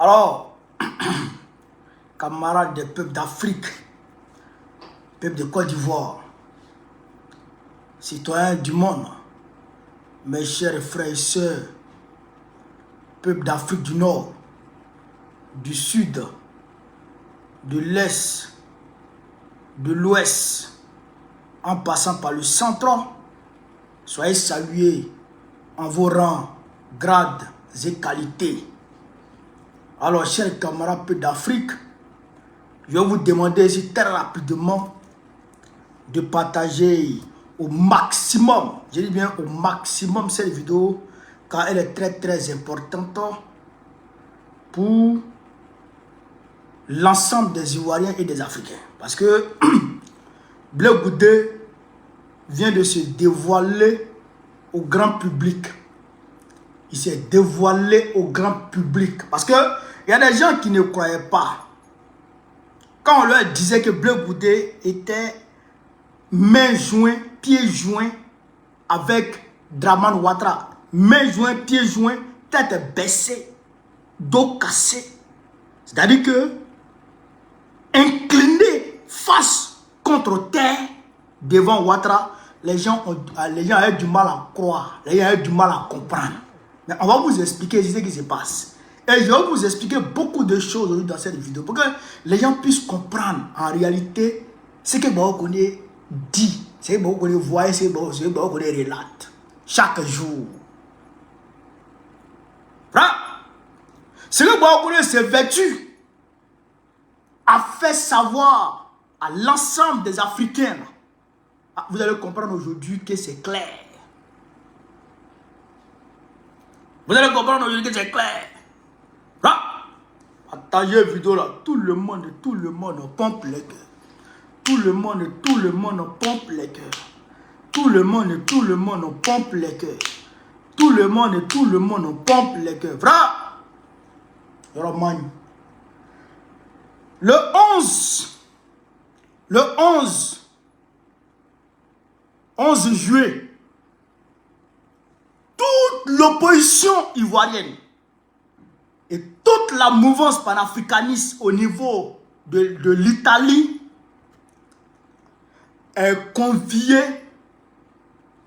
Alors, camarades des peuples d'Afrique, peuples de Côte d'Ivoire, citoyens du monde, mes chers frères et sœurs, peuples d'Afrique du Nord, du Sud, de l'Est, de l'Ouest, en passant par le centre, soyez salués en vos rangs, grades et qualités. Alors, chers camarades peuples d'Afrique, je vais vous demander ici très rapidement de partager au maximum, je dis bien au maximum cette vidéo, car elle est très importante pour l'ensemble des Ivoiriens et des Africains. Parce que Bleu Goudé vient de se dévoiler au grand public. Il s'est dévoilé au grand public. Parce que il y a des gens qui ne croyaient pas. Quand on leur disait que Bleu Goudé était main joint, pied joint avec Dramane Ouattara. Main joint, pied joint, tête baissée, dos cassé. C'est-à-dire que incliné face contre terre devant Ouattara, les gens avaient du mal à croire, les gens avaient du mal à comprendre. Mais on va vous expliquer ce qui se passe. Et je vais vous expliquer beaucoup de choses dans cette vidéo pour que les gens puissent comprendre en réalité ce que Bao dit, ce que Bao voit, ce que Bao relate chaque jour. Ce que Bao s'est vêtu a fait savoir à l'ensemble des Africains. Vous allez comprendre aujourd'hui que c'est clair. Vous allez comprendre aujourd'hui que c'est clair. Partagez la vidéo là. Tout le monde pompe les cœurs. Tout le monde pompe les cœurs. Tout le monde pompe les cœurs. Tout le monde pompe les cœurs. Le 11 juillet, toute l'opposition ivoirienne et toute la mouvance panafricaniste au niveau de l'Italie est conviée,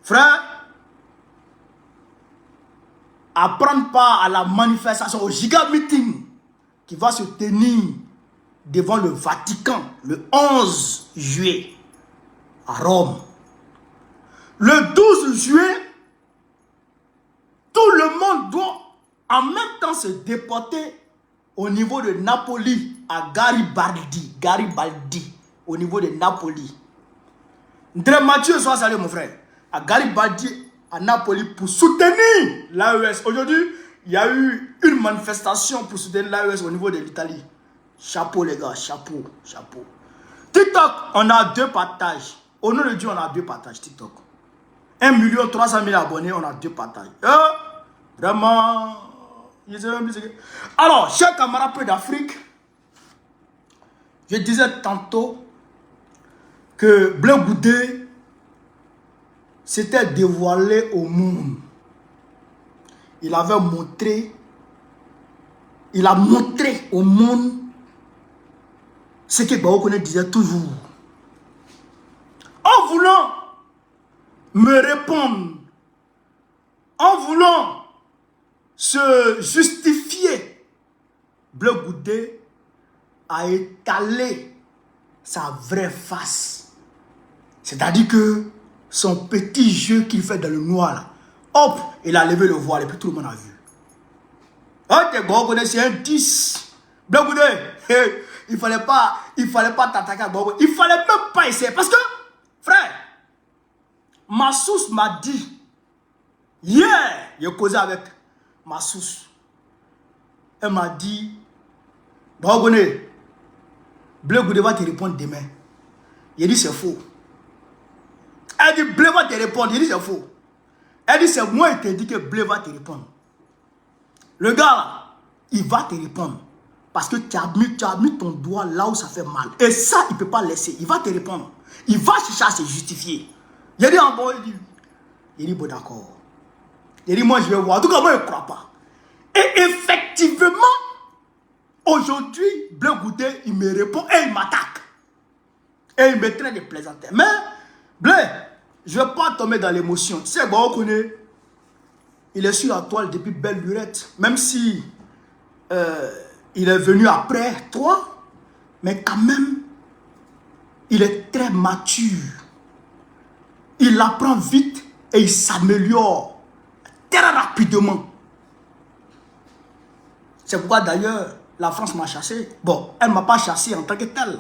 frère, à prendre part à la manifestation, au giga meeting qui va se tenir devant le Vatican le 11 juillet à Rome. Le 12 juillet, tout le monde doit en même temps se déporter au niveau de Napoli à Garibaldi, au niveau de Napoli. Ndre Mathieu soit salué mon frère, à Garibaldi, à Napoli pour soutenir l'AES. Aujourd'hui, il y a eu une manifestation pour soutenir l'AES au niveau de l'Italie. Chapeau les gars, chapeau. TikTok, on a 2 partages. Au nom de Dieu, on a 2 partages TikTok. 1 300 000 abonnés, on a 2 partages. Vraiment. Alors, chers camarades d'Afrique, je disais tantôt que Bleu Goudé s'était dévoilé au monde. Il a montré au monde ce que Baokone disait toujours. En voulant me répondre, en voulant se justifier, Bleu Goudé a étalé sa vraie face. C'est-à-dire que son petit jeu qu'il fait dans le noir, là, hop, il a levé le voile et puis tout le monde a vu. C'est un 10. Bleu Goudé, il fallait pas t'attaquer à Bobo. Il fallait même pas essayer. Parce que, frère, ma source m'a dit, hier, j'ai causé avec ma source. Elle m'a dit, Bleu Goudé va te répondre demain. Il dit c'est faux. Elle dit Bleu va te répondre. Il dit c'est faux. Elle dit c'est moi qui t'ai dit que Bleu va te répondre. Le gars là, il va te répondre. Parce que tu as mis ton doigt là où ça fait mal. Et ça, il ne peut pas laisser. Il va te répondre. Il va chercher à se justifier. Il dit en bon, il dit bon d'accord. Il dit moi je vais voir. En tout cas, moi je ne crois pas. Et effectivement, Aujourd'hui, Blé Goudé, il me répond et il m'attaque. Et il me traite de plaisanter. Mais, Blé, je ne vais pas tomber dans l'émotion. Tu sais, on connaît, il est sur la toile depuis belle lurette. Même si il est venu après toi, mais quand même, il est très mature. Il apprend vite et il s'améliore très rapidement. C'est pourquoi d'ailleurs, la France m'a chassé. Bon, elle ne m'a pas chassé en tant que telle.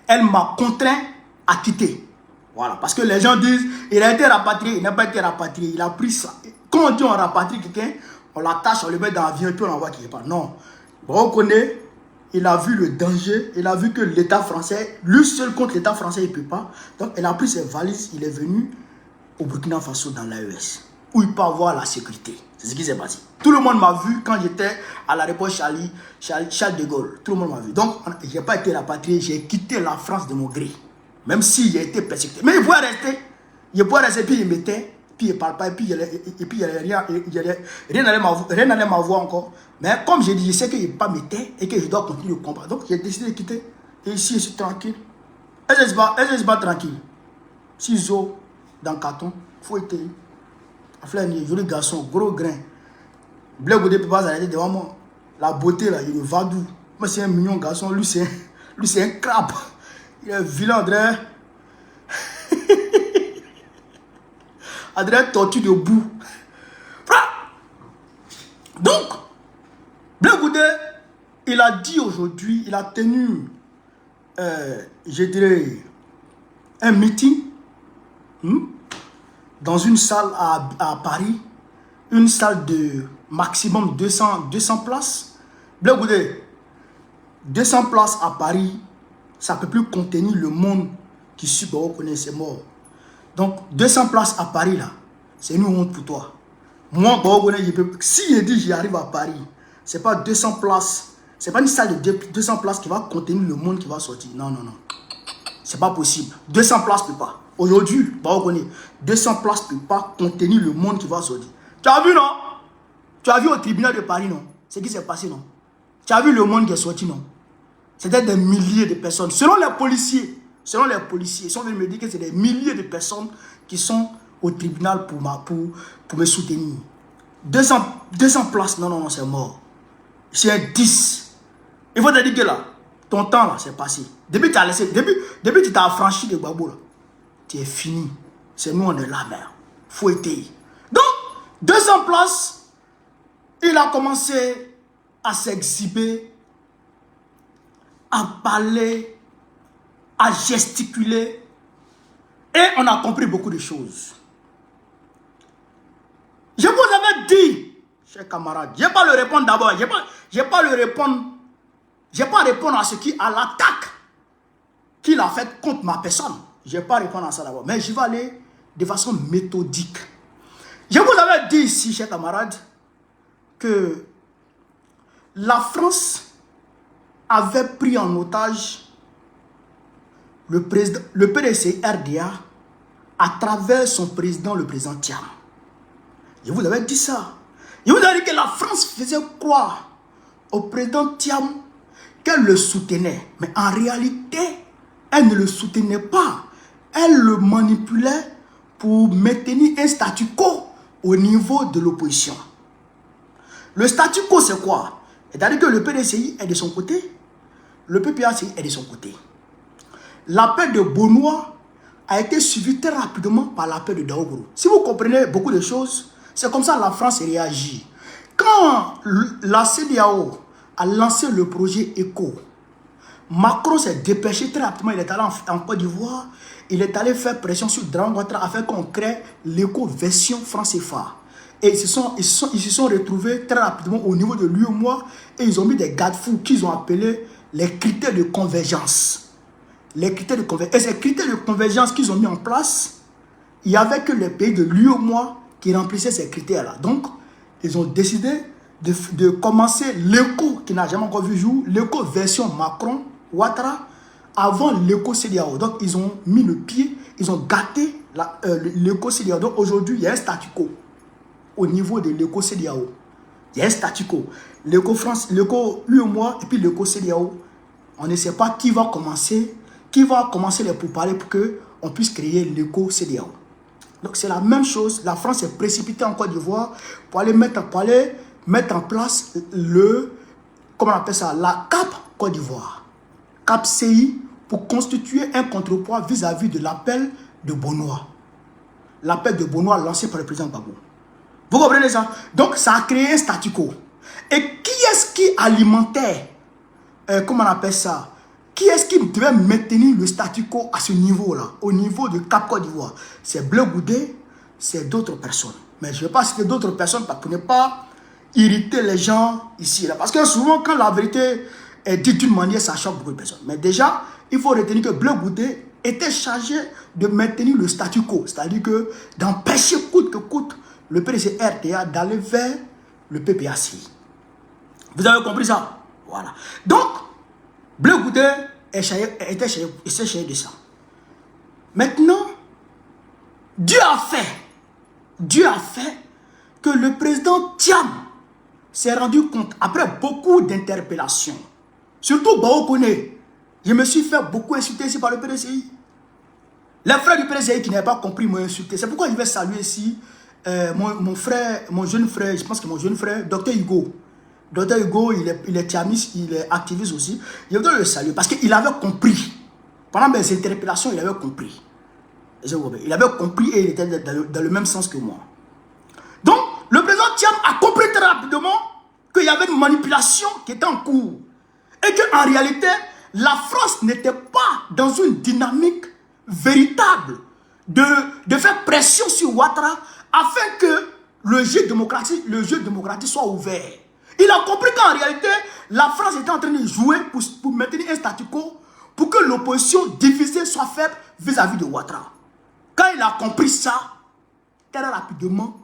Elle m'a contraint à quitter. Voilà, parce que les gens disent, il a été rapatrié, il n'a pas été rapatrié, il a pris ça. Quand on dit on rapatrie quelqu'un, on l'attache, on le met dans l'avion et puis on l'envoie quelque part. Non. Bon, on connaît, il a vu le danger, il a vu que l'État français, lui seul contre l'État français, il ne peut pas. Donc, il a pris ses valises, il est venu au Burkina Faso dans l'AES, où il peut avoir la sécurité. C'est ce qui s'est passé. Tout le monde m'a vu quand j'étais à l'aéroport Charles de Gaulle. Tout le monde m'a vu. Donc, je n'ai pas été rapatrié, j'ai quitté la France de mon gré. Même si j'ai été persécuté. Mais il pouvait rester. Il pouvait rester, puis il mettait, puis il ne parle pas, et puis rien n'allait m'avoir encore. Mais comme j'ai dit, je sais qu'il ne pas mettait et que je dois continuer le combat. Donc j'ai décidé de quitter. Et ici, je suis tranquille. Et je ne suis pas tranquille. Ciseaux dans le carton, fouetté. Aflani, joli garçon, gros grain. Blé Goudé ne peut pas s'arrêter devant moi. La beauté, là, il est vadou. Moi, c'est un mignon garçon. Lui, c'est un crabe. Il est vilain, André. André, tortue de boue. Donc, Blé Goudé, il a dit aujourd'hui, il a tenu, je dirais, un meeting dans une salle à Paris, une salle de maximum 200 places. Blé Goudé, 200 places à Paris, ça ne peut plus contenir le monde qui suit, on connaît, c'est mort. Donc, 200 places à Paris, là, c'est une honte pour toi. Moi, si je dis j'y arrive à Paris, ce n'est pas 200 places, ce n'est pas une salle de 200 places qui va contenir le monde qui va sortir. Non, non, non. Ce n'est pas possible. 200 places ne peut pas. Aujourd'hui, 200 places ne peut pas contenir le monde qui va sortir. Tu as vu, non? Tu as vu au tribunal de Paris, non? Ce qui s'est passé, non? Tu as vu le monde qui est sorti, non? C'était des milliers de personnes. Selon les policiers, ils sont venus me dire que c'est des milliers de personnes qui sont au tribunal pour me soutenir. 200 places, non, non, non, c'est mort. C'est 10. Il faut te dire que là, ton temps là, c'est passé. Depuis que tu t'as affranchi de Gbagbo là, tu es fini. C'est nous, on est là, merde. Faut être. Donc, 200 places, il a commencé à s'exhiber, à parler, à gesticuler. Et on a compris beaucoup de choses. Je vous avais dit, chers camarades, je ne vais pas le répondre d'abord. Je ne vais pas répondre à ce qui, à l'attaque qu'il a faite contre ma personne. Je ne vais pas répondre à ça d'abord. Mais je vais aller de façon méthodique. Je vous avais dit ici, chers camarades, que la France avait pris en otage le PDC RDA à travers son président, le président Thiam. Je vous avais dit ça. Je vous avais dit que la France faisait croire au président Thiam qu'elle le soutenait. Mais en réalité, elle ne le soutenait pas. Elle le manipulait pour maintenir un statu quo au niveau de l'opposition. Le statu quo, c'est quoi? C'est-à-dire que le PDCI est de son côté, le PPACI est de son côté. L'appel de Benoît a été suivi très rapidement par l'appel de Daougro. Si vous comprenez beaucoup de choses, c'est comme ça que la France réagit. Quand la CEDEAO a lancé le projet ECO, Macron s'est dépêché très rapidement, il est allé en Côte d'Ivoire, il est allé faire pression sur Dragon Ouattara afin qu'on crée l'ECO version France CFA. Et ils se sont retrouvés très rapidement au niveau de l'UEMOA et ils ont mis des garde-fous qu'ils ont appelés les critères de convergence. Les critères de convergence. Et ces critères de convergence qu'ils ont mis en place, il n'y avait que les pays de l'UEMOA qui remplissaient ces critères-là. Donc, ils ont décidé de commencer l'ECO qui n'a jamais encore vu jour, l'ECO version Macron-Ouattara, avant l'ECO CEDEAO. Donc, ils ont mis le pied, ils ont gâté l'ECO CEDEAO. Donc, aujourd'hui, il y a un statu quo au niveau de l'ECO CEDEAO. Il y a un statu quo. L'éco-France, l'éco-UEMOA et puis l'éco-CEDEAO. On ne sait pas qui va commencer les pourparlers pour qu'on puisse créer l'éco-CEDEAO. Donc c'est la même chose. La France est précipitée en Côte d'Ivoire pour aller mettre en place comment on appelle ça, la CAP Côte d'Ivoire. CAP CI pour constituer un contrepoids vis-à-vis de l'appel de Bonois. L'appel de Bonois lancé par le président Gbagbo. Vous comprenez ça? Donc ça a créé un statu quo. Et qui est-ce qui alimentait, comment on appelle ça? Qui est-ce qui devait maintenir le statu quo à ce niveau-là, au niveau de Cap Côte d'Ivoire? C'est Bleu Goudé, c'est d'autres personnes. Mais je ne vais pas citer d'autres personnes pour ne pas irriter les gens ici. Là. Parce que souvent, quand la vérité est dite d'une manière, ça choque beaucoup de personnes. Mais déjà, il faut retenir que Bleu Goudé était chargé de maintenir le statu quo. C'est-à-dire que d'empêcher coûte que coûte le PDC-RDA d'aller vers le PPACI. Vous avez compris ça? Voilà. Donc, Bleu Goudé était chargé de ça. Maintenant, Dieu a fait que le président Thiam s'est rendu compte, après beaucoup d'interpellations, surtout Bao Kone, je me suis fait beaucoup insulter ici par le PDCI. Les frères du PDCI qui n'avaient pas compris m'ont insulté. C'est pourquoi je vais saluer ici mon jeune frère, je pense que mon jeune frère, Dr Hugo. Dr Hugo, il est thiamiste, il est activiste aussi. Je voudrais le saluer parce qu'il avait compris. Pendant mes interpellations, il avait compris. Il avait compris et il était dans le même sens que moi. Donc, le président Thiam a compris très rapidement qu'il y avait une manipulation qui était en cours. Et qu'en réalité, la France n'était pas dans une dynamique véritable de faire pression sur Ouattara afin que le jeu démocratique soit ouvert. Il a compris qu'en réalité, la France était en train de jouer pour maintenir un statu quo, pour que l'opposition divisée soit faible vis-à-vis de Ouattara. Quand il a compris ça, très rapidement,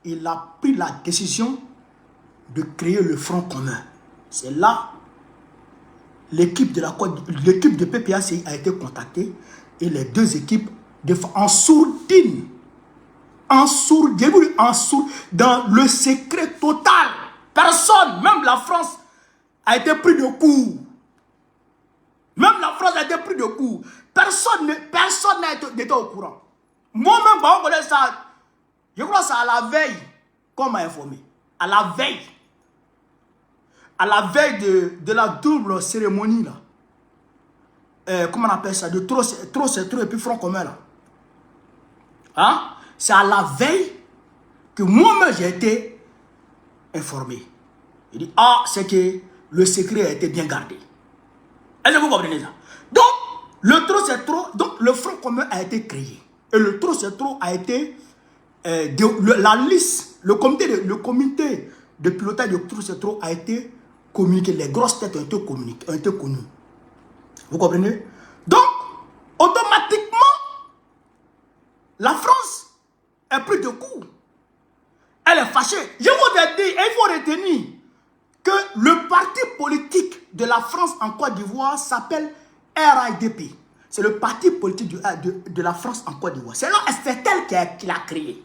il a pris la décision de créer le Front commun. C'est là, l'équipe de PPACI a été contactée et les deux équipes en sourdine, dans le secret total. Personne, même la France, a été pris de court. Même la France a été pris de court. Personne n'était au courant. Moi-même, je crois que c'est à la veille qu'on m'a informé. À la veille. À la veille de la double cérémonie, là. Comment on appelle ça? De trop et puis Front commun, là. Hein? C'est à la veille que moi-même j'ai été informé. Il dit, c'est que le secret a été bien gardé. Est-ce que vous comprenez ça? Donc, le trop c'est trop, donc le Front commun a été créé. Et le trop c'est trop a été, la liste, le comité de pilotage de trop c'est trop a été communiqué. Les grosses têtes ont été connues. Vous comprenez? Donc, automatiquement, la France est prise de coup. Elle est fâchée. Je vous ai dit, il faut retenir que le parti politique de la France en Côte d'Ivoire s'appelle RIDP. C'est le parti politique de la France en Côte d'Ivoire. C'est elle qui l'a créé.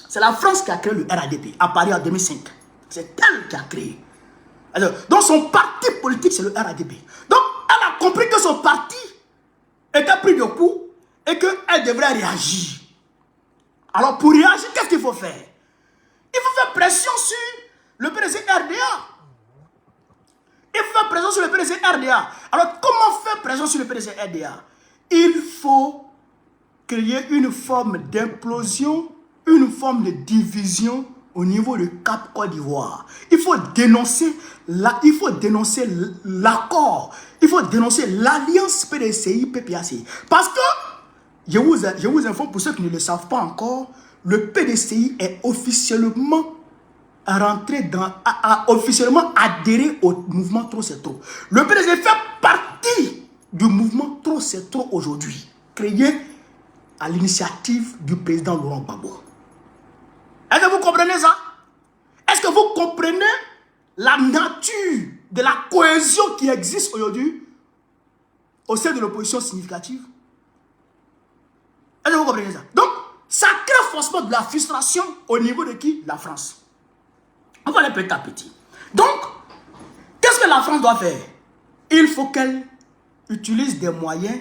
C'est la France qui a créé le RIDP à Paris en 2005. C'est elle qui a créé. Alors, donc son parti politique, c'est le RIDP. Donc, elle a compris que son parti était pris de coup et qu'elle devrait réagir. Alors, pour réagir, qu'est-ce qu'il faut faire? Il faut faire pression sur le PDC RDA. Il faut faire pression sur le PDC RDA. Alors, comment faire pression sur le PDC RDA? Il faut créer une forme d'implosion, une forme de division au niveau du Cap Côte d'Ivoire. Il faut dénoncer l'accord. Il faut dénoncer l'alliance PDCI-PPACI. Parce que, je vous informe pour ceux qui ne le savent pas encore, le PDCI est officiellement rentré a officiellement adhéré au mouvement Trop c'est trop. Le PDCI fait partie du mouvement Trop c'est trop aujourd'hui, créé à l'initiative du président Laurent Gbagbo. Est-ce que vous comprenez ça? Est-ce que vous comprenez la nature de la cohésion qui existe aujourd'hui au sein de l'opposition significative? Est-ce que vous comprenez ça? Donc, ça crée forcément de la frustration au niveau de qui? La France. On va aller petit à petit. Donc, qu'est-ce que la France doit faire? Il faut qu'elle utilise des moyens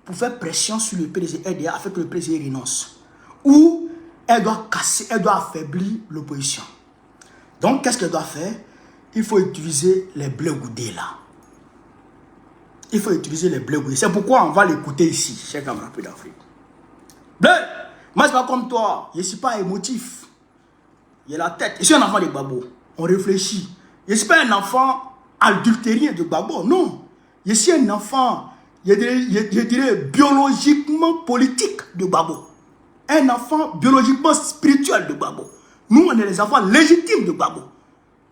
pour faire pression sur le PDC RDA afin que le PDC renonce. Ou elle doit casser, elle doit affaiblir l'opposition. Donc, qu'est-ce qu'elle doit faire? Il faut utiliser les blés goudés là. Il faut utiliser les blés goudés. C'est pourquoi on va l'écouter ici, chers camarades d'Afrique. Bleu, moi c'est pas comme toi, je ne suis pas émotif. Il y a la tête. Je suis un enfant de Gbagbo. On réfléchit. Je ne suis pas un enfant adultérien de Gbagbo. Non. Je suis un enfant, je dirais biologiquement politique de Gbagbo. Un enfant biologiquement spirituel de Gbagbo. Nous, on est les enfants légitimes de Gbagbo.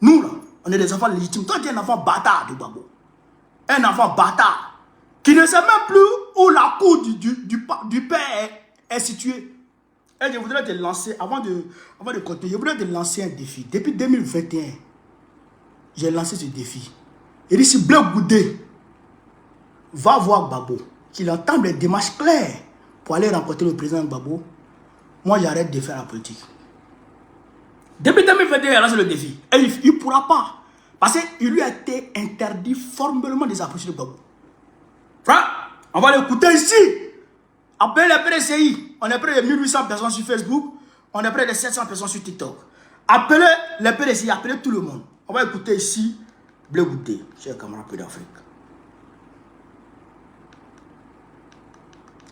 Nous, là, on est des enfants légitimes. Toi, tu es un enfant bâtard de Gbagbo. Un enfant bâtard qui ne sait même plus où la cour du père est située. Et je voudrais te lancer, avant de continuer, je voudrais te lancer un défi. Depuis 2021, j'ai lancé ce défi. Il dit si Bleu Goudé va voir Gbagbo, qu'il entende des démarches claires pour aller rencontrer le président Gbagbo, moi j'arrête de faire la politique. Depuis 2021, il a lancé le défi. Et il ne pourra pas. Parce qu'il lui a été interdit formellement de s'approcher de Gbagbo. Frère, on va l'écouter ici. Appelez les PDCI. On est près de 1800 personnes sur Facebook. On est près de 700 personnes sur TikTok. Appelez les PDCI, appelez tout le monde. On va écouter ici Bleu Goudé, chers camarades d'Afrique.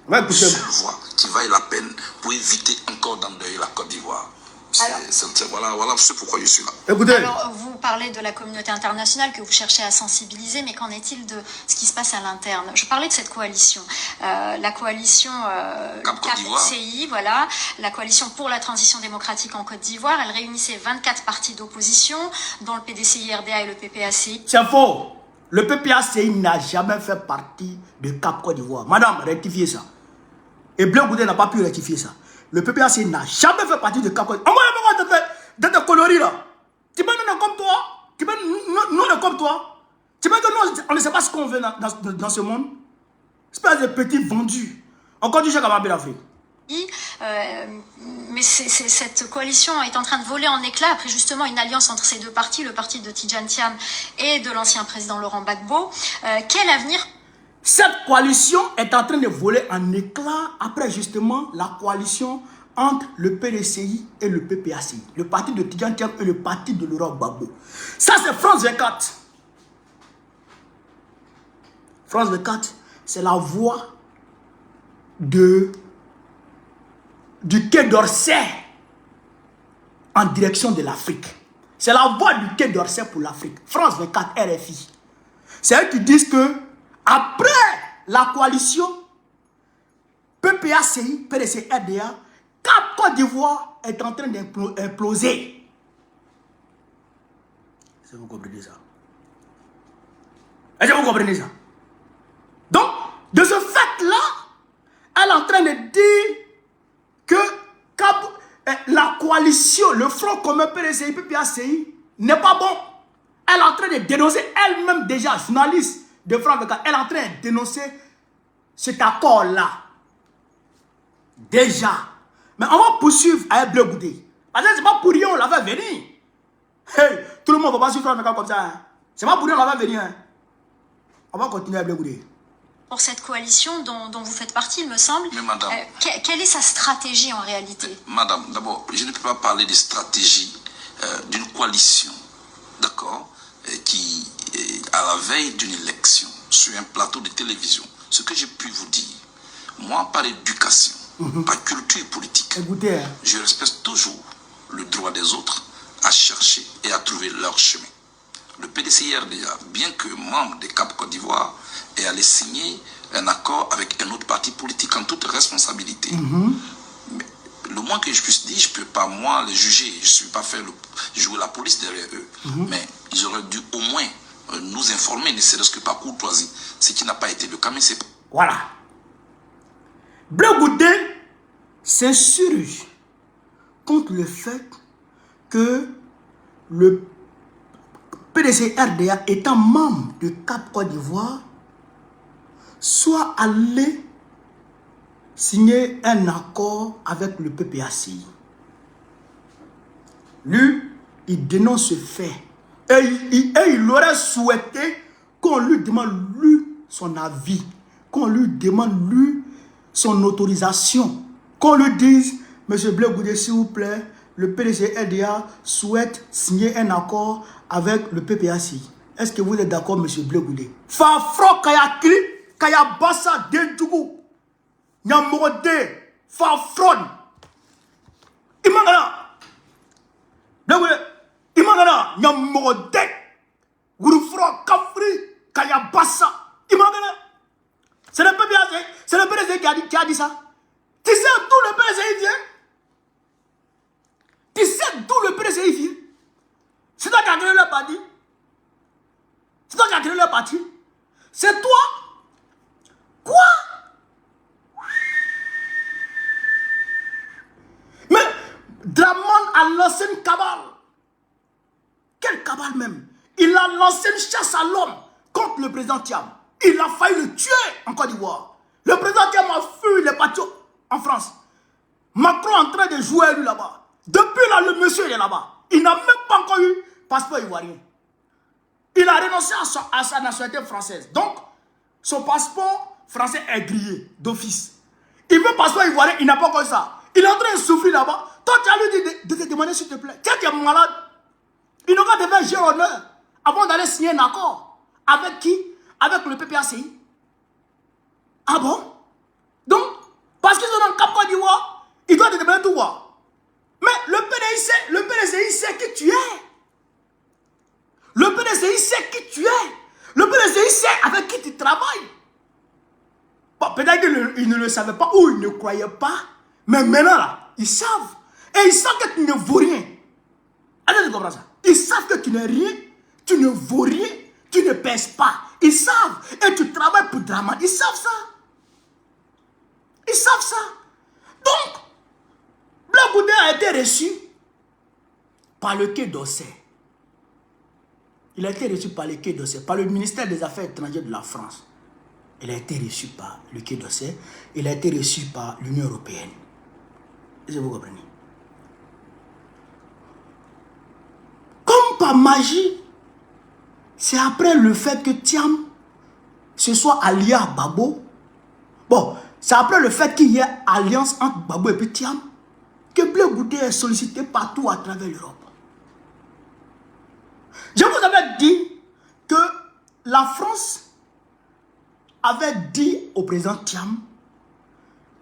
On va écouter. Seule voie qui vaille la peine pour éviter encore d'endeuiller la Côte d'Ivoire. Voilà ce pourquoi je suis là. Écoutez. Alors, vous parlez de la communauté internationale que vous cherchez à sensibiliser, mais qu'en est-il de ce qui se passe à l'interne? Je parlais de cette coalition. La coalition CI, voilà, la coalition pour la transition démocratique en Côte d'Ivoire, elle réunissait 24 partis d'opposition, dont le PDCI-RDA et le PPACI. C'est faux. Le PPACI n'a jamais fait partie de Cap Côte d'Ivoire. Madame, rectifiez ça. Et Bleu Goudé n'a pas pu rectifier ça. Le PPAC n'a jamais fait partie de Cap Côte d'Ivoire. On va de tes conneries là. Tu peux nous comme toi. Tu peux nous comme toi. Tu peux que nous, on ne sait pas ce qu'on veut dans ce monde. Espèce de petits vendus. Encore du chèque à d'Afrique. Mais cette coalition est en train de voler en éclats après justement une alliance entre ces deux partis, le parti de Tidjane Thiam et de l'ancien président Laurent Gbagbo. Quel avenir? Cette coalition est en train de voler en éclats après justement la coalition entre le PDCI et le PPACI. Le parti de Tidjane Thiam et le parti de Laurent Gbagbo. Ça c'est France 24. France 24, c'est la voix du Quai d'Orsay en direction de l'Afrique. C'est la voix du Quai d'Orsay pour l'Afrique. France 24, RFI. C'est eux qui disent que après la coalition PPACI, PDC, RDA, Cap Côte d'Ivoire est en train d'imploser. Est-ce que vous comprenez ça? Est-ce que vous comprenez ça? Donc, de ce fait-là, elle est en train de dire que la coalition, le front commun PDCI, PPACI n'est pas bon. Elle est en train de dénoncer elle-même déjà, journaliste de France 24, elle est en train de dénoncer cet accord-là. Déjà. Mais on va poursuivre avec Bleu Goudé. Parce que c'est pas pour rien on l'a fait venir. Hey, tout le monde ne va pas suivre France 24 comme ça. Hein. C'est pas pour rien on l'a fait venir. Hein. On va continuer avec Bleu Goudé. Pour cette coalition dont vous faites partie, il me semble. Mais madame, quelle est sa stratégie en réalité? Madame, d'abord, je ne peux pas parler de stratégie d'une coalition, d'accord, qui à la veille d'une élection sur un plateau de télévision. Ce que j'ai pu vous dire, moi, par éducation, par culture politique, écoutez, hein. Je respecte toujours le droit des autres à chercher et à trouver leur chemin. Le PDCI-RDA, bien que membre des Cap Côte d'Ivoire, est allé signer un accord avec un autre parti politique en toute responsabilité. Mais le moins que je puisse dire, je ne peux pas moi les juger, je ne suis pas faire jouer la police derrière eux. Mais ils auraient dû au moins nous informer, ne serait-ce que par courtoisie, ce qui n'a pas été le cas, mais c'est... Voilà. Bleu Goudé s'insurge contre le fait que le PDC-RDA étant membre de Cap Côte d'Ivoire soit allé signer un accord avec le PPACI. Lui, il dénonce ce fait. Et il aurait souhaité qu'on lui demande lui son avis, qu'on lui demande lui son autorisation, qu'on lui dise, Monsieur Blé Goudé, s'il vous plaît, le PDC-RDA souhaite signer un accord avec le PPACI. Est-ce que vous êtes d'accord, Monsieur Blé Goudé? Fafro Kayakli, Kayabassa Dendjougou, Nyamode, Fafron, Imagana, Blé Goudé, Imagana, Nyamode, Gourufro Kafri, Kayabassa, Imagana. C'est le PDC qui a dit ça. Tu sais d'où le PDC vient? Tu sais d'où le PDC vient? C'est toi qui as créé le parti. C'est toi qui as créé le parti. C'est toi. Quoi? Mais Dramane a lancé une cabale. Quelle cabale même? Il a lancé une chasse à l'homme contre le président Thiam. Il a failli le tuer en Côte d'Ivoire. Le président Thiam a fui les partis en France. Macron est en train de jouer lui là-bas. Depuis là, le monsieur il est là-bas. Il n'a même pas encore eu passeport ivoirien. Il a renoncé à sa nationalité française. Donc, son passeport français est grillé d'office. Il veut passeport ivoirien, il n'a pas encore eu ça. Il est en train de souffrir là-bas. Toi, tu as lui dit de te demander s'il te plaît. Tiens, tu es malade. Il n'aura pas te faire gérer honneur avant d'aller signer un accord. Avec qui? Avec le PPACI. Ah bon? Donc, parce qu'ils sont dans le Cap Côte d'Ivoire, ils doivent te demander tout voir. Mais le PDCI sait qui tu es. Le PDCI sait qui tu es. Le PDCI sait avec qui tu travailles. Bon, peut-être qu'ils ne le savaient pas ou ils ne croyaient pas. Mais maintenant, là, ils savent. Et ils savent que tu ne vaux rien. Allez, tu comprends ça? Ils savent que tu n'es rien. Tu ne vaux rien. Tu ne pèses pas. Ils savent. Et tu travailles pour Dramane. Ils savent ça. Ils savent ça. Donc, Blé Goudé a été reçu par le Quai d'Orsay. Il a été reçu par le Quai d'Orsay, par le ministère des Affaires étrangères de la France. Il a été reçu par le Quai d'Orsay. Il a été reçu par l'Union européenne. Est-ce que vous comprenez? Comme par magie, c'est après le fait que Thiam se soit allié à Gbagbo. Bon, c'est après le fait qu'il y ait alliance entre Gbagbo et puis Thiam que Blé Goudé est sollicité partout à travers l'Europe. Je vous avais dit que la France avait dit au président Thiam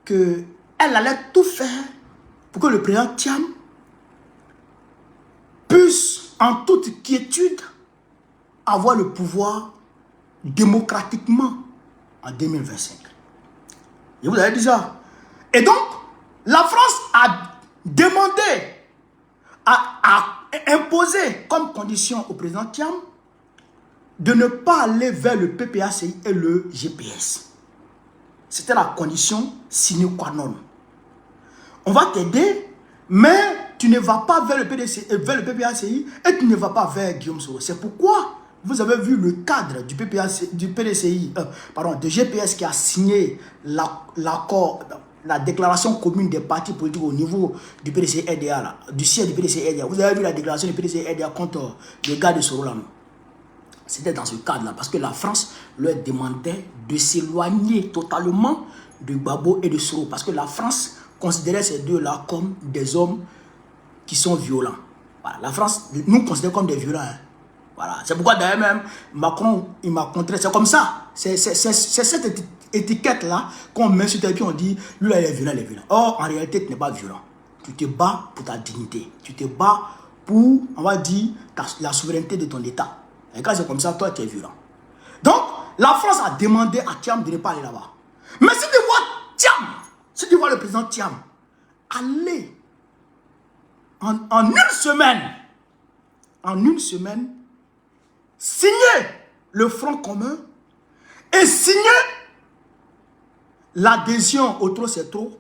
qu'elle allait tout faire pour que le président Thiam puisse en toute quiétude avoir le pouvoir démocratiquement en 2025. Je vous avais dit ça. Et donc, la France a demandé, a imposé comme condition au président Thiam de ne pas aller vers le PPACI et le GPS. C'était la condition sine qua non. On va t'aider, mais tu ne vas pas vers le PPACI et tu ne vas pas vers Guillaume Soro. C'est pourquoi vous avez vu le cadre du de GPS qui a signé l'accord, la déclaration commune des partis politiques au niveau du PDC-RDA, du siège du PDC-RDA. Vous avez vu la déclaration du PDC-RDA contre les gars de Soro là. C'était dans ce cadre-là, parce que la France leur demandait de s'éloigner totalement de Gbagbo et de Soro, parce que la France considérait ces deux-là comme des hommes qui sont violents. Voilà, la France nous considère comme des violents. Hein. Voilà, c'est pourquoi d'ailleurs même Macron, il m'a montré, c'est comme ça. C'est cette étiquette-là qu'on met sur tes pieds, on dit, lui là il est violent, Or, en réalité, tu n'es pas violent. Tu te bats pour ta dignité. Tu te bats pour, on va dire, la souveraineté de ton État. Et quand c'est comme ça, toi, tu es violent. Donc, la France a demandé à Thiam de ne pas aller là-bas. Mais si tu vois Thiam, si tu vois le président Thiam aller en une semaine, signer le Front commun et signer l'adhésion au trop c'est trop,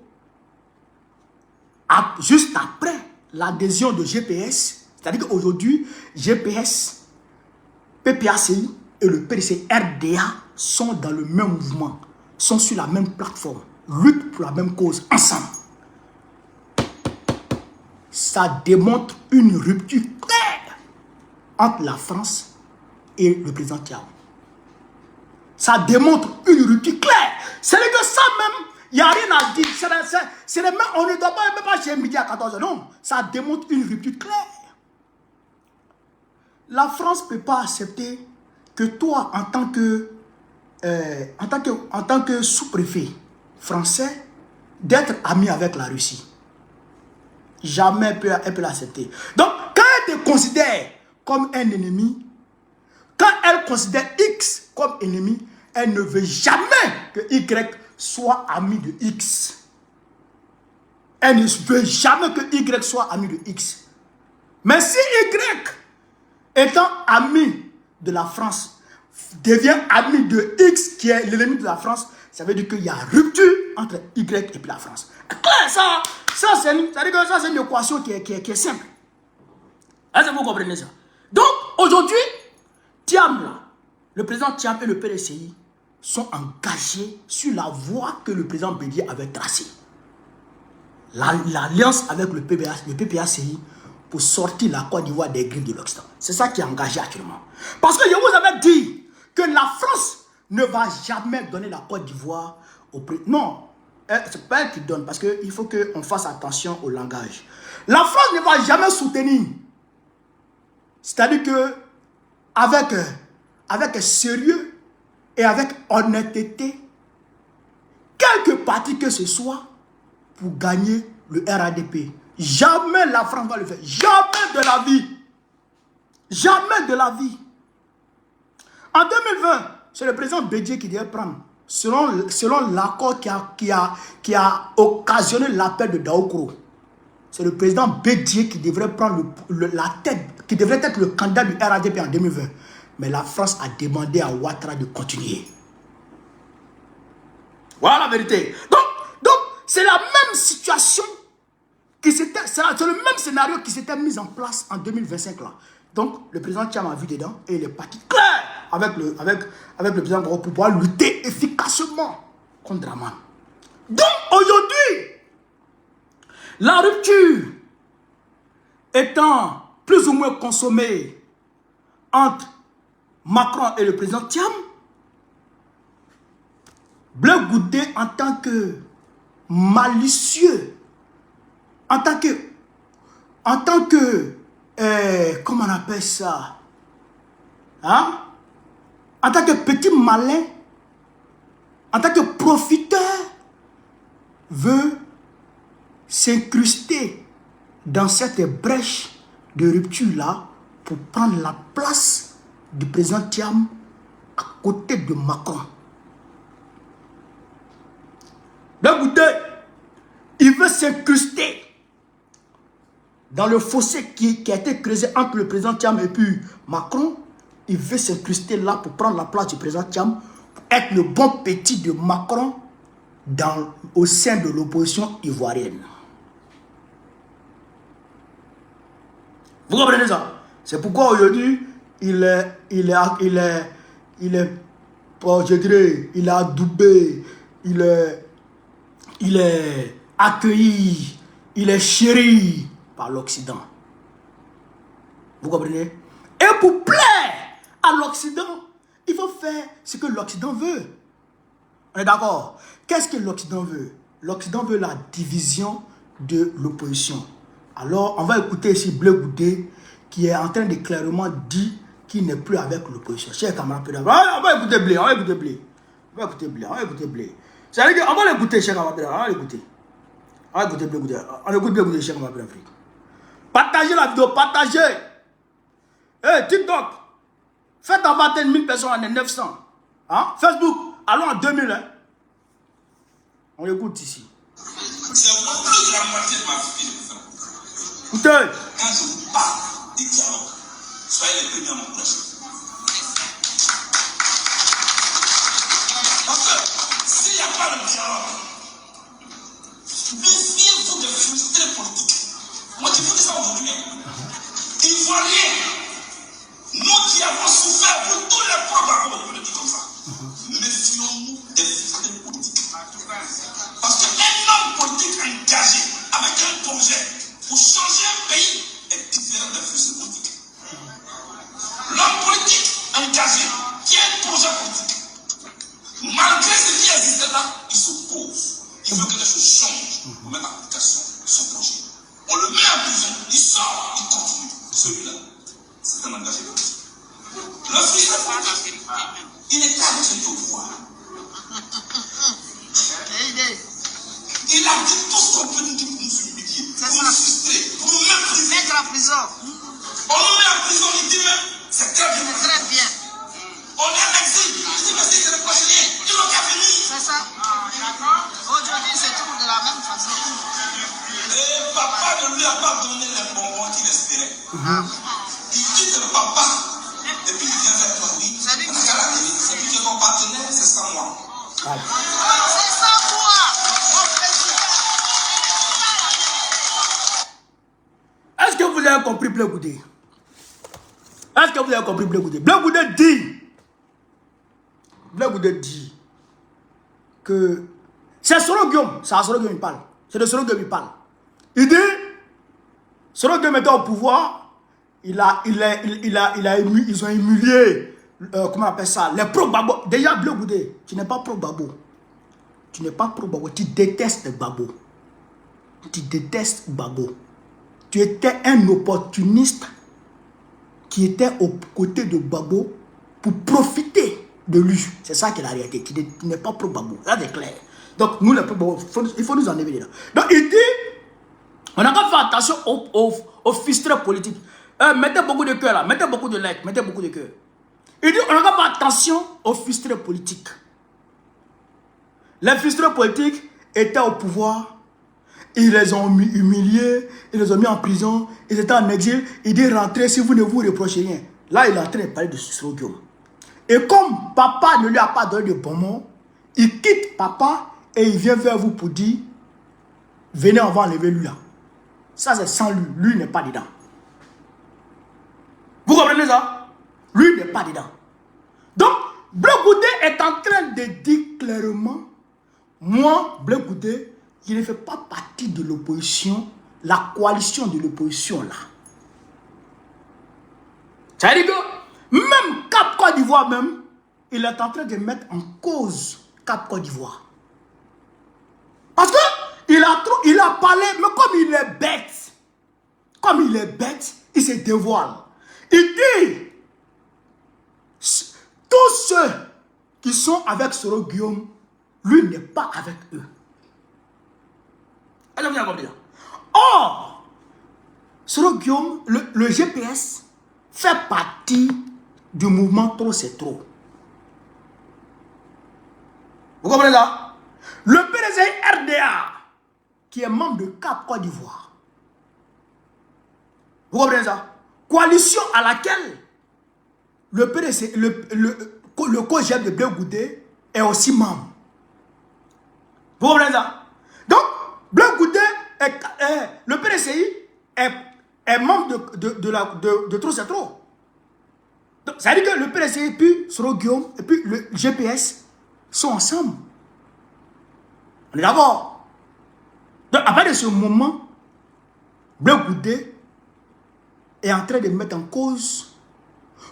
juste après l'adhésion de GPS, c'est-à-dire qu'aujourd'hui, GPS, PPACI et le PDC-RDA sont dans le même mouvement, sont sur la même plateforme, luttent pour la même cause ensemble. Ça démontre une rupture claire entre la France et le président Thiam. Ça démontre une rupture claire. C'est que ça même, il n'y a rien à dire. On ne doit pas chez midi à 14h. Non, ça démontre une rupture claire. La France ne peut pas accepter que toi, en tant que sous-préfet français, d'être ami avec la Russie. Jamais elle peut l'accepter. Donc, quand elle te considère comme un ennemi, quand elle considère X comme ennemi, elle ne veut jamais que Y soit ami de X. Elle ne veut jamais que Y soit ami de X. Mais si Y, étant ami de la France, devient ami de X, qui est l'ennemi de la France, ça veut dire qu'il y a rupture entre Y et puis la France. Ça c'est une équation qui est simple. Est-ce que vous comprenez ça? Donc, aujourd'hui, Thiam, là, le président Thiam et le PDCI sont engagés sur la voie que le président Bédié avait tracée. L'alliance avec le PPACI pour sortir la Côte d'Ivoire des griffes de l'Occident. C'est ça qui est engagé actuellement. Parce que je vous avais dit que la France ne va jamais donner la Côte d'Ivoire au président. Non, c'est pas elle qui donne, parce qu'il faut qu'on fasse attention au langage. La France ne va jamais soutenir. C'est-à-dire que avec sérieux et avec honnêteté, quelque parti que ce soit, pour gagner le RADP. Jamais la France va le faire. Jamais de la vie. Jamais de la vie. En 2020, c'est le président Bédié qui devait prendre, selon l'accord qui a occasionné l'appel de Daokoro. C'est le président Bédié qui devrait prendre la tête, qui devrait être le candidat du RADP en 2020. Mais la France a demandé à Ouattara de continuer. Voilà la vérité. Donc c'est la même situation, c'est le même scénario qui s'était mis en place en 2025 là. Donc le président Thiam a vu dedans et il est parti clair avec le président Goro pour pouvoir lutter efficacement contre Draman. Donc aujourd'hui, la rupture étant plus ou moins consommée entre Macron et le président Thiam, Bleu Goudé en tant que malicieux, en tant que comment on appelle ça, hein? En tant que petit malin, en tant que profiteur, veut s'incruster dans cette brèche de rupture là pour prendre la place du président Thiam à côté de Macron. Bleu Goudé, il veut s'incruster dans le fossé qui a été creusé entre le président Thiam et puis Macron. Il veut s'incruster là pour prendre la place du président Thiam, pour être le bon petit de Macron au sein de l'opposition ivoirienne. Vous comprenez ça? C'est pourquoi aujourd'hui, il est adoubé, il est accueilli, il est chéri par l'Occident. Vous comprenez? Et pour plaire à l'Occident, il faut faire ce que l'Occident veut. On est d'accord? Qu'est-ce que l'Occident veut? L'Occident veut la division de l'opposition. Alors, on va écouter ici Bleu Goudé qui est en train de clairement dire qu'il n'est plus avec l'opposition. Chers camarades, on va écouter Blé, on va écouter Blé. On va écouter Blé, on va écouter Blé. C'est-à-dire qu'on va l'écouter, chers camarades, on va l'écouter. On va écouter Blé Goudé. On écoute Blé Goudé, chers camarades d'Afrique. Partagez la vidéo, partagez. Hey, TikTok, faites avoir 1000 personnes en 900. Hein? Facebook, allons en 2000. Hein? On l'écoute ici. C'est au plus de la moitié de ma vie. Écoutez. Quand je vous parle du dialogue, soyez les premiers à m'encourager. Parce que s'il n'y a pas de dialogue, méfiez-vous des frustrés politiques. Moi, je vous dis ça aujourd'hui. Ivoiriens, nous qui avons souffert pour tous les programmes, je vous le dis comme ça. Méfions-nous des frustrés politiques. Parce qu'un homme politique engagé avec un projet pour changer un pays est différent des frustrés politiques. engagé, qui a un projet politique. Malgré ce qui existe là, il s'oppose. Il veut que les choses changent pour mettre en application son projet. On le met en prison, il sort, il continue. Celui-là, c'est un engagé politique. Le fils de Fadi, il était avec au pouvoir. Il a dit tout ce qu'on peut nous dire pour nous humilier, pour nous frustrer, pour nous mépriser. Mettre en prison. On nous met en prison, il dit même, c'est très bien. C'est très bien. On est en exil, il dit mais c'est le prochain, ils n'ont qu'à venir. C'est ça. Aujourd'hui, c'est tout de la même façon. Et papa ne lui a pas donné les bonbons qu'il espérait. Il quitte le papa, et puis il vient vers toi, oui. C'est lui qui est mon partenaire, c'est sans moi. C'est sans moi. Est-ce que vous avez compris Blé Goudé? Est-ce que vous avez compris Blé Goudé? Blé Goudé dit que c'est Soro Guillaume, c'est à Soro Guillaume il parle. C'est de Soro Guillaume il parle. Il dit, Soro Guillaume était au pouvoir, ils ont humilié, comment on appelle ça, les pro-Gbagbo. Déjà Blé Goudé, tu n'es pas pro-Gbagbo. Tu n'es pas pro-Gbagbo, tu détestes Gbagbo. Tu détestes Gbagbo. Tu étais un opportuniste qui était aux côtés de Gbagbo pour profiter de lui. C'est ça qui est la réalité. Tu n'es pas pro-Gbagbo. Ça c'est clair. Donc nous les pro-Gbagbo, il faut nous enlever là. Donc il dit, on n'a qu'à faire attention aux fistrés politiques. Mettez beaucoup de cœur là, mettez beaucoup de likes, mettez beaucoup de cœur. Il dit, on n'a qu'à faire attention aux fistrés politiques. Les fistrés politiques étaient au pouvoir. Ils les ont humiliés, ils les ont mis en prison, ils étaient en exil. Il dit rentrez si vous ne vous reprochez rien. Là, il est en train de parler de Soro Guillaume. Et comme papa ne lui a pas donné de bon mot, il quitte papa et il vient vers vous pour dire venez, on va enlever lui là. Ça, c'est sans lui. Lui n'est pas dedans. Vous comprenez ça? Lui n'est pas dedans. Donc, Blé Goudé est en train de dire clairement moi, Blé Goudé, il ne fait pas partie de l'opposition, la coalition de l'opposition là. Ça veut dire que même Cap Côte d'Ivoire même, il est en train de mettre en cause Cap Côte d'Ivoire. Parce que il a parlé, mais comme il est bête, il se dévoile. Il dit, tous ceux qui sont avec Soro Guillaume, lui n'est pas avec eux. Or, Soro Guillaume, le GPS fait partie du mouvement Trop c'est trop. Vous comprenez ça? Le PDG RDA, qui est membre de Cap Côte d'Ivoire. Vous comprenez ça? Coalition à laquelle le PDG, le co-chef de Blé Goudé est aussi membre. Vous comprenez ça? Donc, Blé Goudé, le PDCI est membre de Trop c'est trop. Donc, ça veut dire que le PDCI, puis Soro Guillaume, et puis le GPS sont ensemble. On est d'accord? Donc, à partir de ce moment, Blé Goudé est en train de mettre en cause,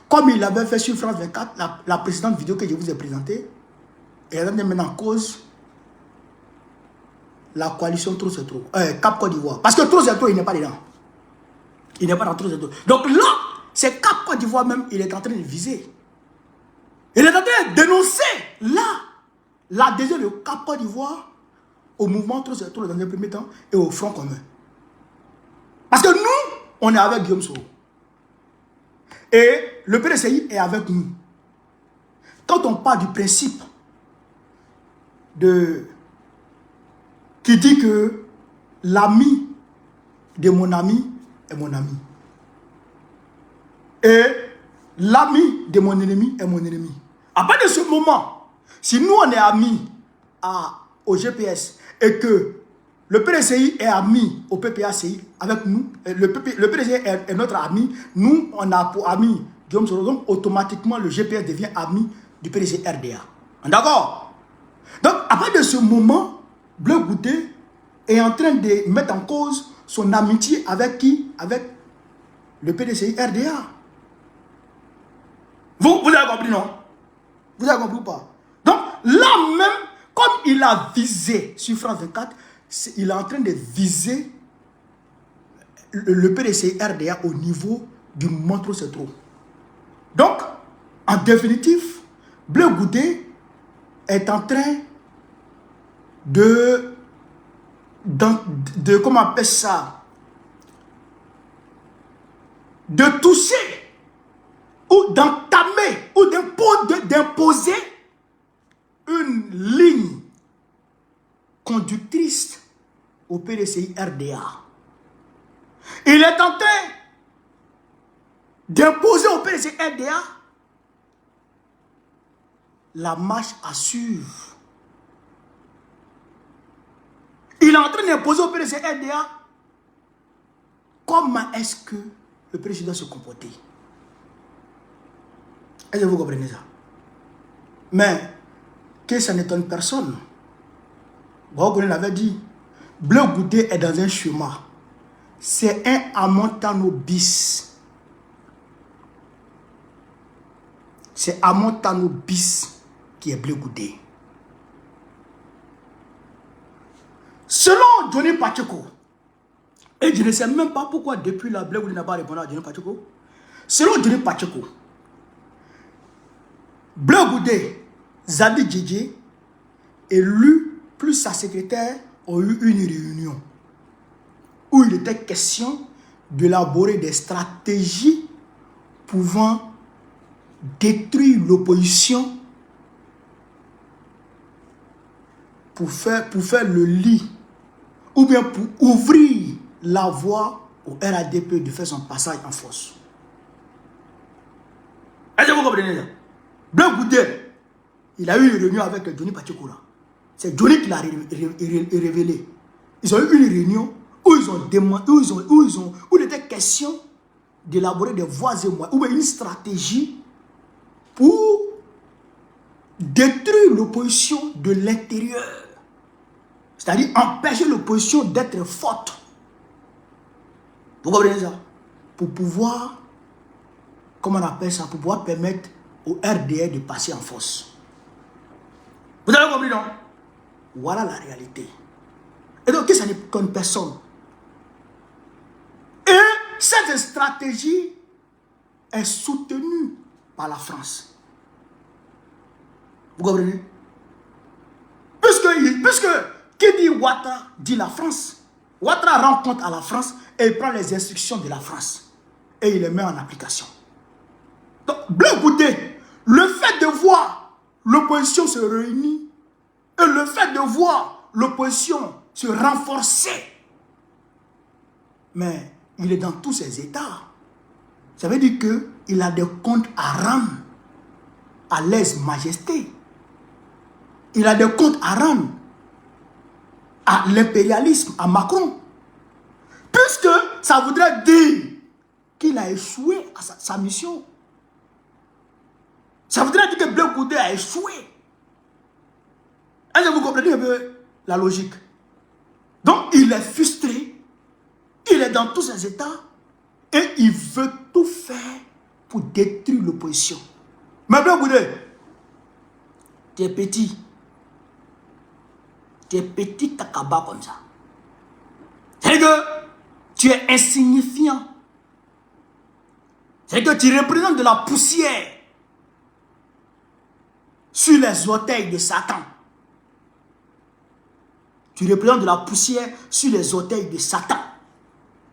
comme il avait fait sur France 24, la précédente vidéo que je vous ai présentée, il est en train de mettre en cause la coalition Trop c'est trop, Cap Côte d'Ivoire. Parce que Trop c'est trop, il n'est pas dedans. Il n'est pas dans Trop c'est trop. Donc là, c'est Cap Côte d'Ivoire même, il est en train de viser. Il est en train de dénoncer, là, l'adhésion de Cap Côte d'Ivoire au mouvement Trop c'est trop dans un premier temps et au Front commun. Parce que nous, on est avec Guillaume Soro. Et le PDCI est avec nous. Quand on parle du principe qui dit que l'ami de mon ami est mon ami. Et l'ami de mon ennemi est mon ennemi. À partir de ce moment, si nous on est amis au GPS et que le PDCI est ami au PPACI avec nous, le PDCI est notre ami, nous on a pour ami Guillaume Soro, donc automatiquement le GPS devient ami du PDCI RDA. D'accord? Donc à partir de ce moment, Blé Goudé est en train de mettre en cause son amitié avec qui? Avec le PDCI RDA. Vous avez compris, non? Vous avez compris ou pas? Donc, là même, comme il a visé sur France 24, il est en train de viser le PDC RDA au niveau du Montreux c'est trop. Donc, en définitive, Bleu Goudé est en train de comment on appelle ça, de toucher ou d'entamer ou d'imposer une ligne conductrice au PDCI RDA. Il est en train d'imposer au PDCI RDA la marche à suivre. Il est en train d'imposer au PDCI RDA comment est-ce que le président doit se comporter. Est-ce que vous comprenez ça? Mais que ça n'étonne personne. Vous l'avez dit, Bleu Goudé est dans un chemin. C'est un Amontano bis. C'est Amontano bis qui est Bleu Goudé. Selon Johnny Pacheco, et je ne sais même pas pourquoi depuis la Bleu Goudé n'a pas répondu à Johnny Pacheco. Selon Johnny Pacheco, Bleu Goudé, Zabi Djidji et lui plus sa secrétaire ont eu une réunion où il était question d'élaborer des stratégies pouvant détruire l'opposition pour faire le lit ou bien pour ouvrir la voie au RADP de faire son passage en force. Est-ce que vous comprenez ça? Bleu Goudé, il a eu une réunion avec Johnny Pacheco là. C'est Johnny qui l'a révélé. Ils ont eu une réunion où ils ont demandé, où il était question d'élaborer des voies et moyens, ou une stratégie pour détruire l'opposition de l'intérieur. C'est-à-dire empêcher l'opposition d'être forte. Vous comprenez ça? Pour pouvoir, comment on appelle ça, pour pouvoir permettre au RDA de passer en force. Vous avez compris, non? Voilà la réalité. Et donc, ça n'est qu'une personne. Et cette stratégie est soutenue par la France. Vous comprenez? Puisque qui dit Ouattara dit la France. Ouattara rend compte à la France et il prend les instructions de la France. Et il les met en application. Donc, Bleu Goudé, le fait de voir l'opposition se réunir et le fait de voir l'opposition se renforcer, mais il est dans tous ses états. Ça veut dire qu'il a des comptes à rendre à lèse-majesté. Il a des comptes à rendre à l'impérialisme, à Macron. Puisque ça voudrait dire qu'il a échoué à sa mission. Ça voudrait dire que Bleu Goudé a échoué. Est-ce que vous comprenez un peu la logique? Donc il est frustré, il est dans tous ses états et il veut tout faire pour détruire l'opposition. Mais Bleu Goudé, tu es petit. Tu es petit takaba comme ça. C'est que tu es insignifiant. C'est que tu représentes de la poussière sur les orteils de Satan. Tu représentes de la poussière sur les orteils de Satan.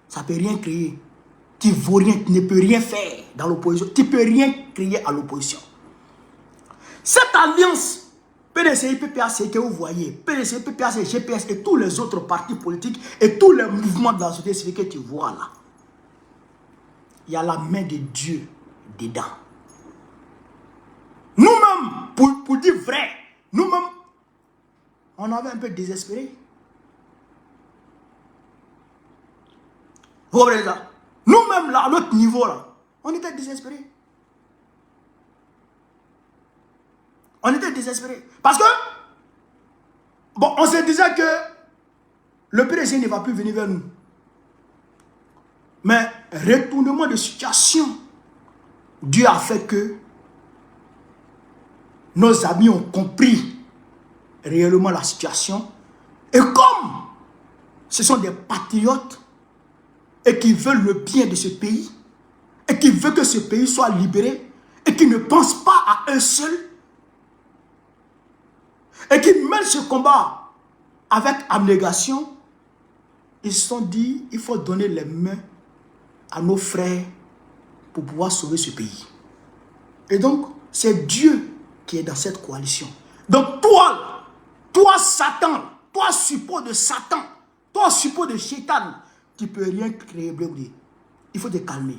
Ça ne peut rien créer. Tu vaux rien, tu ne peux rien faire dans l'opposition. Tu ne peux rien créer à l'opposition. Cette alliance PDCI, PPAC que vous voyez, PDCI, PPAC, GPS et tous les autres partis politiques et tous les mouvements de la société civile que tu vois là, il y a la main de Dieu dedans. Nous-mêmes, pour dire vrai, nous-mêmes, on avait un peu désespéré. Vous voyez ça? Nous-mêmes, là, à notre niveau, là, on était désespérés. On était désespérés. Parce que, bon, on se disait que le président ne va plus venir vers nous. Mais, retournement de situation, Dieu a fait que nos amis ont compris réellement la situation. Et comme ce sont des patriotes et qui veulent le bien de ce pays, et qui veulent que ce pays soit libéré, et qui ne pensent pas à eux seuls, et qui mènent ce combat avec abnégation, ils se sont dit, il faut donner les mains à nos frères pour pouvoir sauver ce pays. Et donc, c'est Dieu qui est dans cette coalition. Donc toi Satan, toi suppôt de Satan, toi suppôt de Satan, tu ne peux rien créer. Il faut te calmer.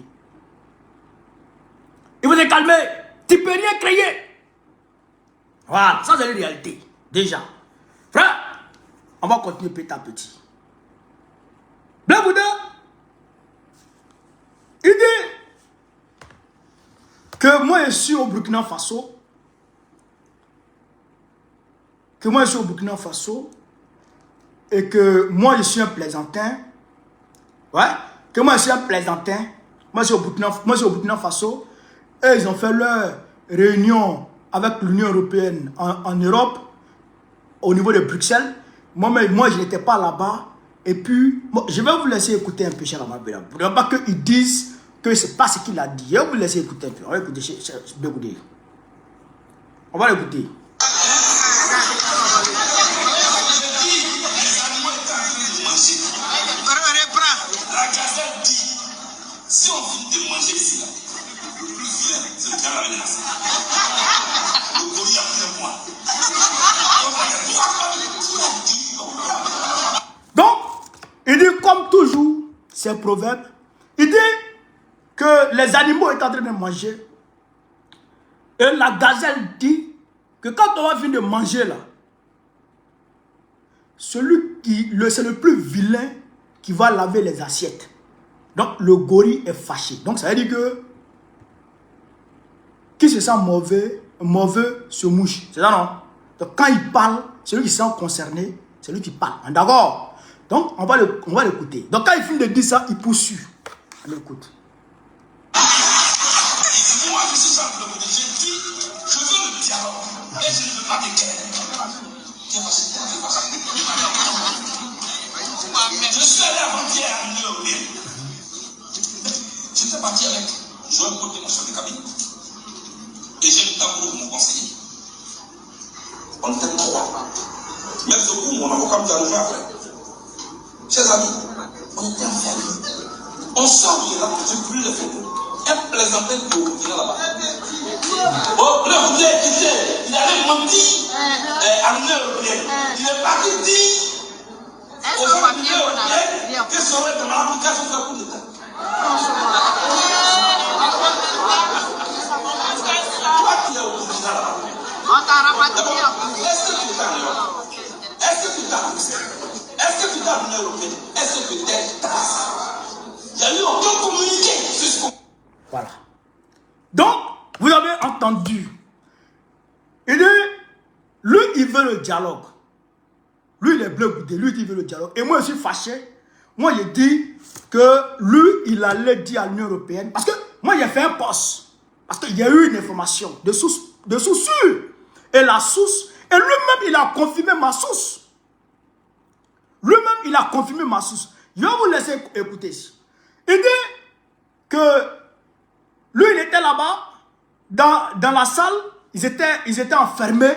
Il faut te calmer. Tu ne peux rien créer. Voilà, ça c'est la réalité. Déjà. Frère, on va continuer petit à petit. Blé Bouddha, il dit que moi je suis au Burkina Faso. Et que moi je suis un plaisantin. Ouais. Que moi je suis un plaisantin. Moi je suis au Burkina Faso. Et ils ont fait leur réunion avec l'Union européenne en Europe, au niveau de Bruxelles. Moi je n'étais pas là-bas. Et puis, je vais vous laisser écouter un peu, cher Amabela. Pour ne pas qu'ils disent que ce n'est pas ce qu'il a dit. Je vais vous laisser écouter un peu. On va écouter. On va l'écouter. Si on finit de manger ici, là, le plus vilain, c'est le gars avec les nassés. Le gorille a pris un point. Donc, il dit comme toujours, c'est un proverbe, il dit que les animaux étaient en train de manger. Et la gazelle dit que quand on va finir de manger là, c'est le plus vilain qui va laver les assiettes. Donc le gorille est fâché. Donc ça veut dire que qui se sent mauvais se mouche. C'est ça non? Donc quand il parle, celui qui se sent concerné, c'est lui qui parle. D'accord? Donc on va l'écouter. Donc quand il finit de dire ça, il poursuit. On l'écoute. Moi je suis simplement, j'ai dit, je veux le dialogue et je ne veux pas de guerre. Je suis allé avant-hier à l'Union européenne. J'étais parti avec Joël Côté, mon chef de cabine, et j'ai le tableau de mon conseiller. On était trois. Même ce coup, mon avocat nous a rejoint après. Chers amis, on était enfermés. On sort de là, j'ai voulu le faire. Un plaisantin qui est au final là-bas. Oh, le voulait, il allait mentir à l'Union européenne. Il est parti dire aux gens de l'Union européenne que serait dans l'application de la Cour d'État. Toi qui es au président là-bas. Est-ce que tu t'as à l'Union européenne? Est-ce que tu t'es trace? Il y a eu aucun communiqué jusqu'au... Voilà. Donc, vous avez entendu. Il dit, lui, il veut le dialogue. Lui, il est bleu goûté. Lui, il veut le dialogue. Et moi, je suis fâché. Moi, je dis que lui, il allait dire à l'Union européenne. Parce que moi, j'ai fait un poste. Parce qu'il y a eu une information de source sûre. Et la source, et lui-même, il a confirmé ma source. Lui-même, il a confirmé ma source. Je vais vous laisser écouter. Il dit que lui, il était là-bas, dans la salle, ils étaient enfermés.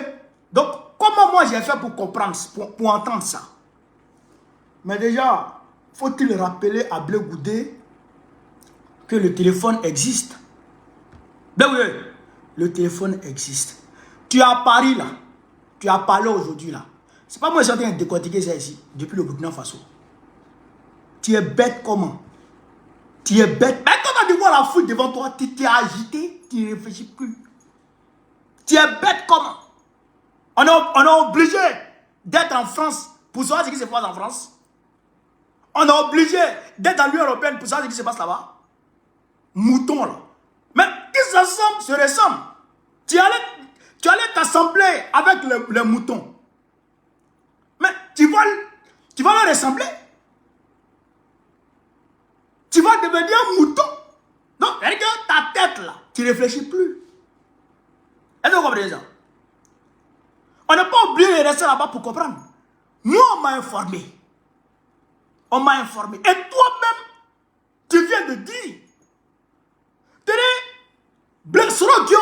Donc, comment moi j'ai fait pour comprendre, pour entendre ça? Mais déjà, faut-il rappeler à Blé Goudé que le téléphone existe? Blé Goudé, le téléphone existe. Tu es à Paris là, tu as parlé aujourd'hui là. C'est pas moi qui suis en train de décortiquer ça ici, depuis le Burkina Faso. Tu es bête comment? Tu es bête. Mais quand tu vois la foule devant toi, tu t'es agité, tu ne réfléchis plus. Tu es bête comment? On est obligé d'être en France pour savoir ce qui se passe en France. On est obligé d'être dans l'Union européenne pour savoir ce qui se passe là-bas. Mouton là. Mais ils se ressemblent. Tu allais t'assembler avec les moutons. Mais tu vas leur ressembler. Tu vas devenir un mouton. Donc, regarde ta tête là. Tu ne réfléchis plus. Est-ce que vous comprenez ça? de rester là-bas pour comprendre. Moi, on m'a informé. On m'a informé. Et toi-même, tu viens de dire. Tu dis, Soro Guillaume,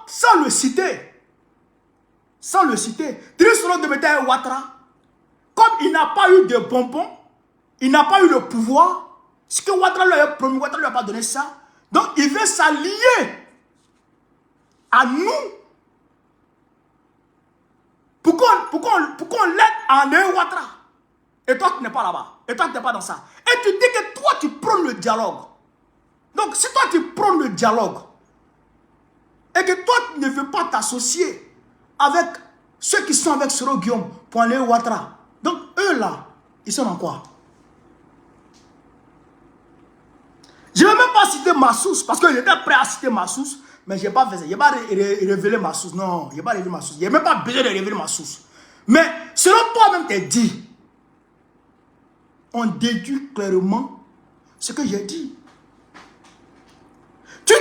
sans le citer. Sans le citer. Tu dis, Soro Guillaume Ouattara, comme il n'a pas eu de bonbons, il n'a pas eu le pouvoir, ce que Ouattara lui a promis, Ouattara lui a pas donné ça. Donc, il veut s'allier à nous. Pourquoi on l'aide à aller Ouattara? Et toi, tu n'es pas là-bas. Et toi, tu n'es pas dans ça. Et tu dis que toi, tu prends le dialogue. Donc, si toi, tu prends le dialogue, et que toi, tu ne veux pas t'associer avec ceux qui sont avec Soro Guillaume pour aller Ouattara, donc eux là, ils sont dans quoi? Je ne vais même pas citer ma source, parce que j'étais prêt à citer ma source, mais je n'ai pas fait ça. Je n'ai pas révélé ma source. Non, je n'ai pas révélé ma source. Je n'ai même pas besoin de révéler ma source. Mais selon toi-même, tu as dit, on déduit clairement ce que j'ai dit. Tu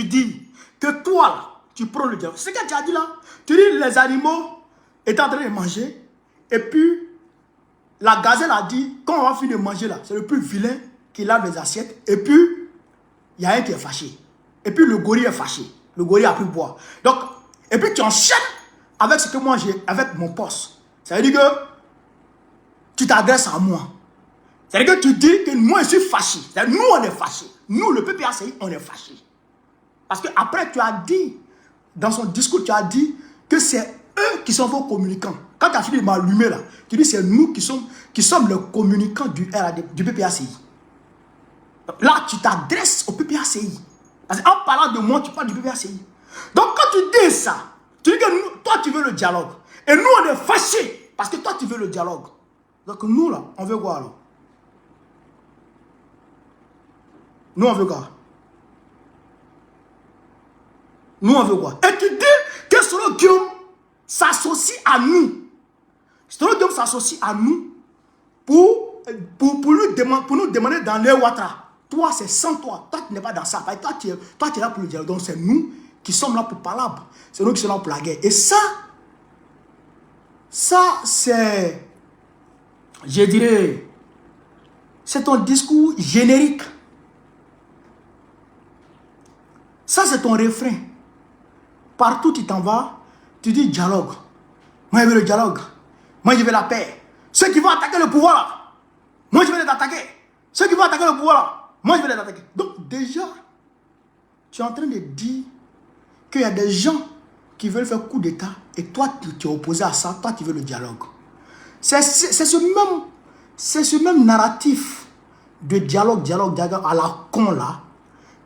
dis que toi, là, tu prends le dialogue. C'est ce que tu as dit là. Tu dis les animaux étaient en train de manger, et puis la gazelle a dit, quand on va finir de manger là, c'est le plus vilain qui lave les assiettes, et puis il y a un qui est fâché. Et puis le gorille est fâché. Le gorille a pris boire. Donc, et puis tu enchaînes avec ce que moi j'ai, avec mon poste. Ça veut dire que tu t'adresses à moi. Ça veut dire que tu dis que moi je suis fâché. Nous on est fâché. Nous le PPACI on est fâché. Parce que après tu as dit, dans son discours tu as dit que c'est eux qui sont vos communicants. Quand tu as fini de m'allumer là, tu dis c'est nous qui sommes les communicants du PPACI. Là tu t'adresses au PPACI. Parce qu'en parlant de moi, tu parles du PPACI. Donc quand tu dis ça, tu dis que nous, toi tu veux le dialogue. Et nous on est fâchés parce que toi tu veux le dialogue. Donc nous là, on veut quoi alors? Nous on veut quoi? Nous on veut quoi? Et tu dis que Soro Guillaume s'associe à nous. Soro Guillaume s'associe à nous pour nous demander d'aller Ouattara. Toi, c'est sans toi. Toi, tu n'es pas dans ça. Toi, tu es là pour le dialogue. Donc, c'est nous qui sommes là pour parler. C'est nous qui sommes là pour la guerre. Et ça c'est, je dirais, c'est ton discours générique. Ça, c'est ton refrain. Partout tu t'en vas, tu dis dialogue. Moi, je veux le dialogue. Moi, je veux la paix. Ceux qui vont attaquer le pouvoir, moi, je vais les attaquer. Ceux qui vont attaquer le pouvoir, moi, je vais les attaquer. Donc, déjà, tu es en train de dire qu'il y a des gens qui veulent faire coup d'État et toi, tu es opposé à ça. Toi, tu veux le dialogue. C'est ce même narratif de dialogue à la con là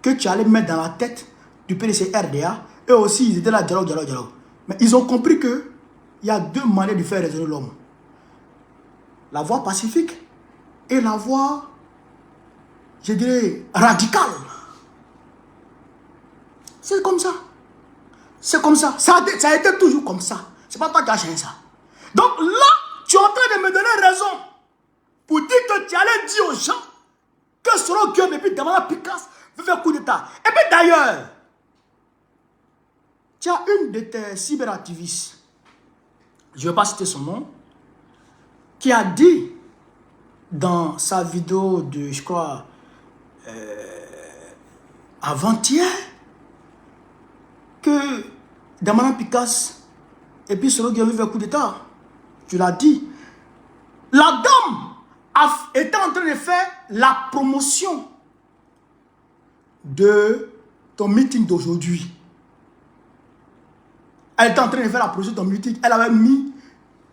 que tu allais mettre dans la tête du PDC RDA. Eux aussi, ils étaient là, dialogue. Mais ils ont compris qu'il y a deux manières de faire raisonner l'homme. La voie pacifique et la voie, je dirais, radicale. C'est comme ça. C'est comme ça. Ça a été toujours comme ça. C'est pas toi qui as changé ça. Donc là, tu es en train de me donner raison pour dire que tu allais dire aux gens que Soro Guillaume et puis Damana Picasse veut faire coup d'État. Et puis d'ailleurs, tu as une de tes cyberactivistes, je ne vais pas citer son nom, qui a dit dans sa vidéo de, je crois, avant-hier, que Damana Picasse et puis Soro Guillaume veut faire coup d'État. Tu l'as dit. La dame était en train de faire la promotion de ton meeting d'aujourd'hui. Elle était en train de faire la promotion de ton meeting. Elle avait mis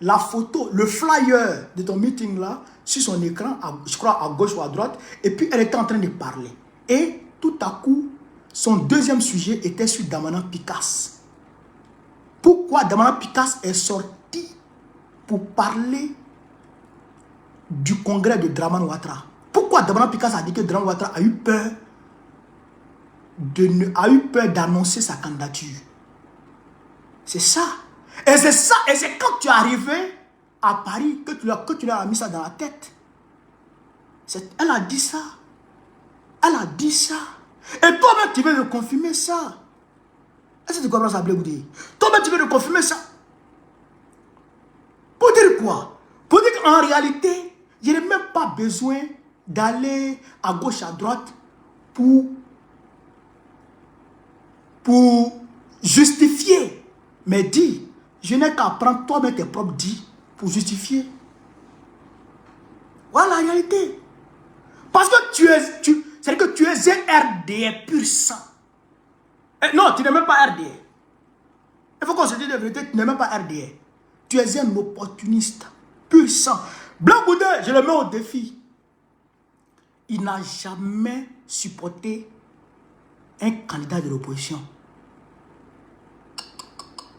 la photo, le flyer de ton meeting là, sur son écran, je crois à gauche ou à droite. Et puis elle était en train de parler. Et tout à coup, son deuxième sujet était sur Damana Picasse. Pourquoi Damana Picasse est sorti pour parler du congrès de Dramane Ouattara? Pourquoi Damana Picasse a dit que Dramane Ouattara a eu peur d'annoncer sa candidature? C'est ça. Et c'est ça. Et c'est quand tu es arrivé à Paris que tu lui as mis ça dans la tête. Elle a dit ça. Elle a dit ça. Et toi-même, tu veux me confirmer ça. Est-ce que tu comprends ça, Blé Goudé? Toi-même, tu veux de confirmer ça. Pour dire quoi? Pour dire qu'en réalité, je n'ai même pas besoin d'aller à gauche, à droite pour justifier mes dits. Je n'ai qu'à prendre toi-même tes propres dits pour justifier. Voilà la réalité. Parce que c'est-à-dire que tu es un RDA pur sang. Non, tu n'es même pas RDA. Il faut qu'on se dise la vérité, tu n'es même pas RDA. Tu es un opportuniste pur sang. Blanc Goudé, je le mets au défi. Il n'a jamais supporté un candidat de l'opposition.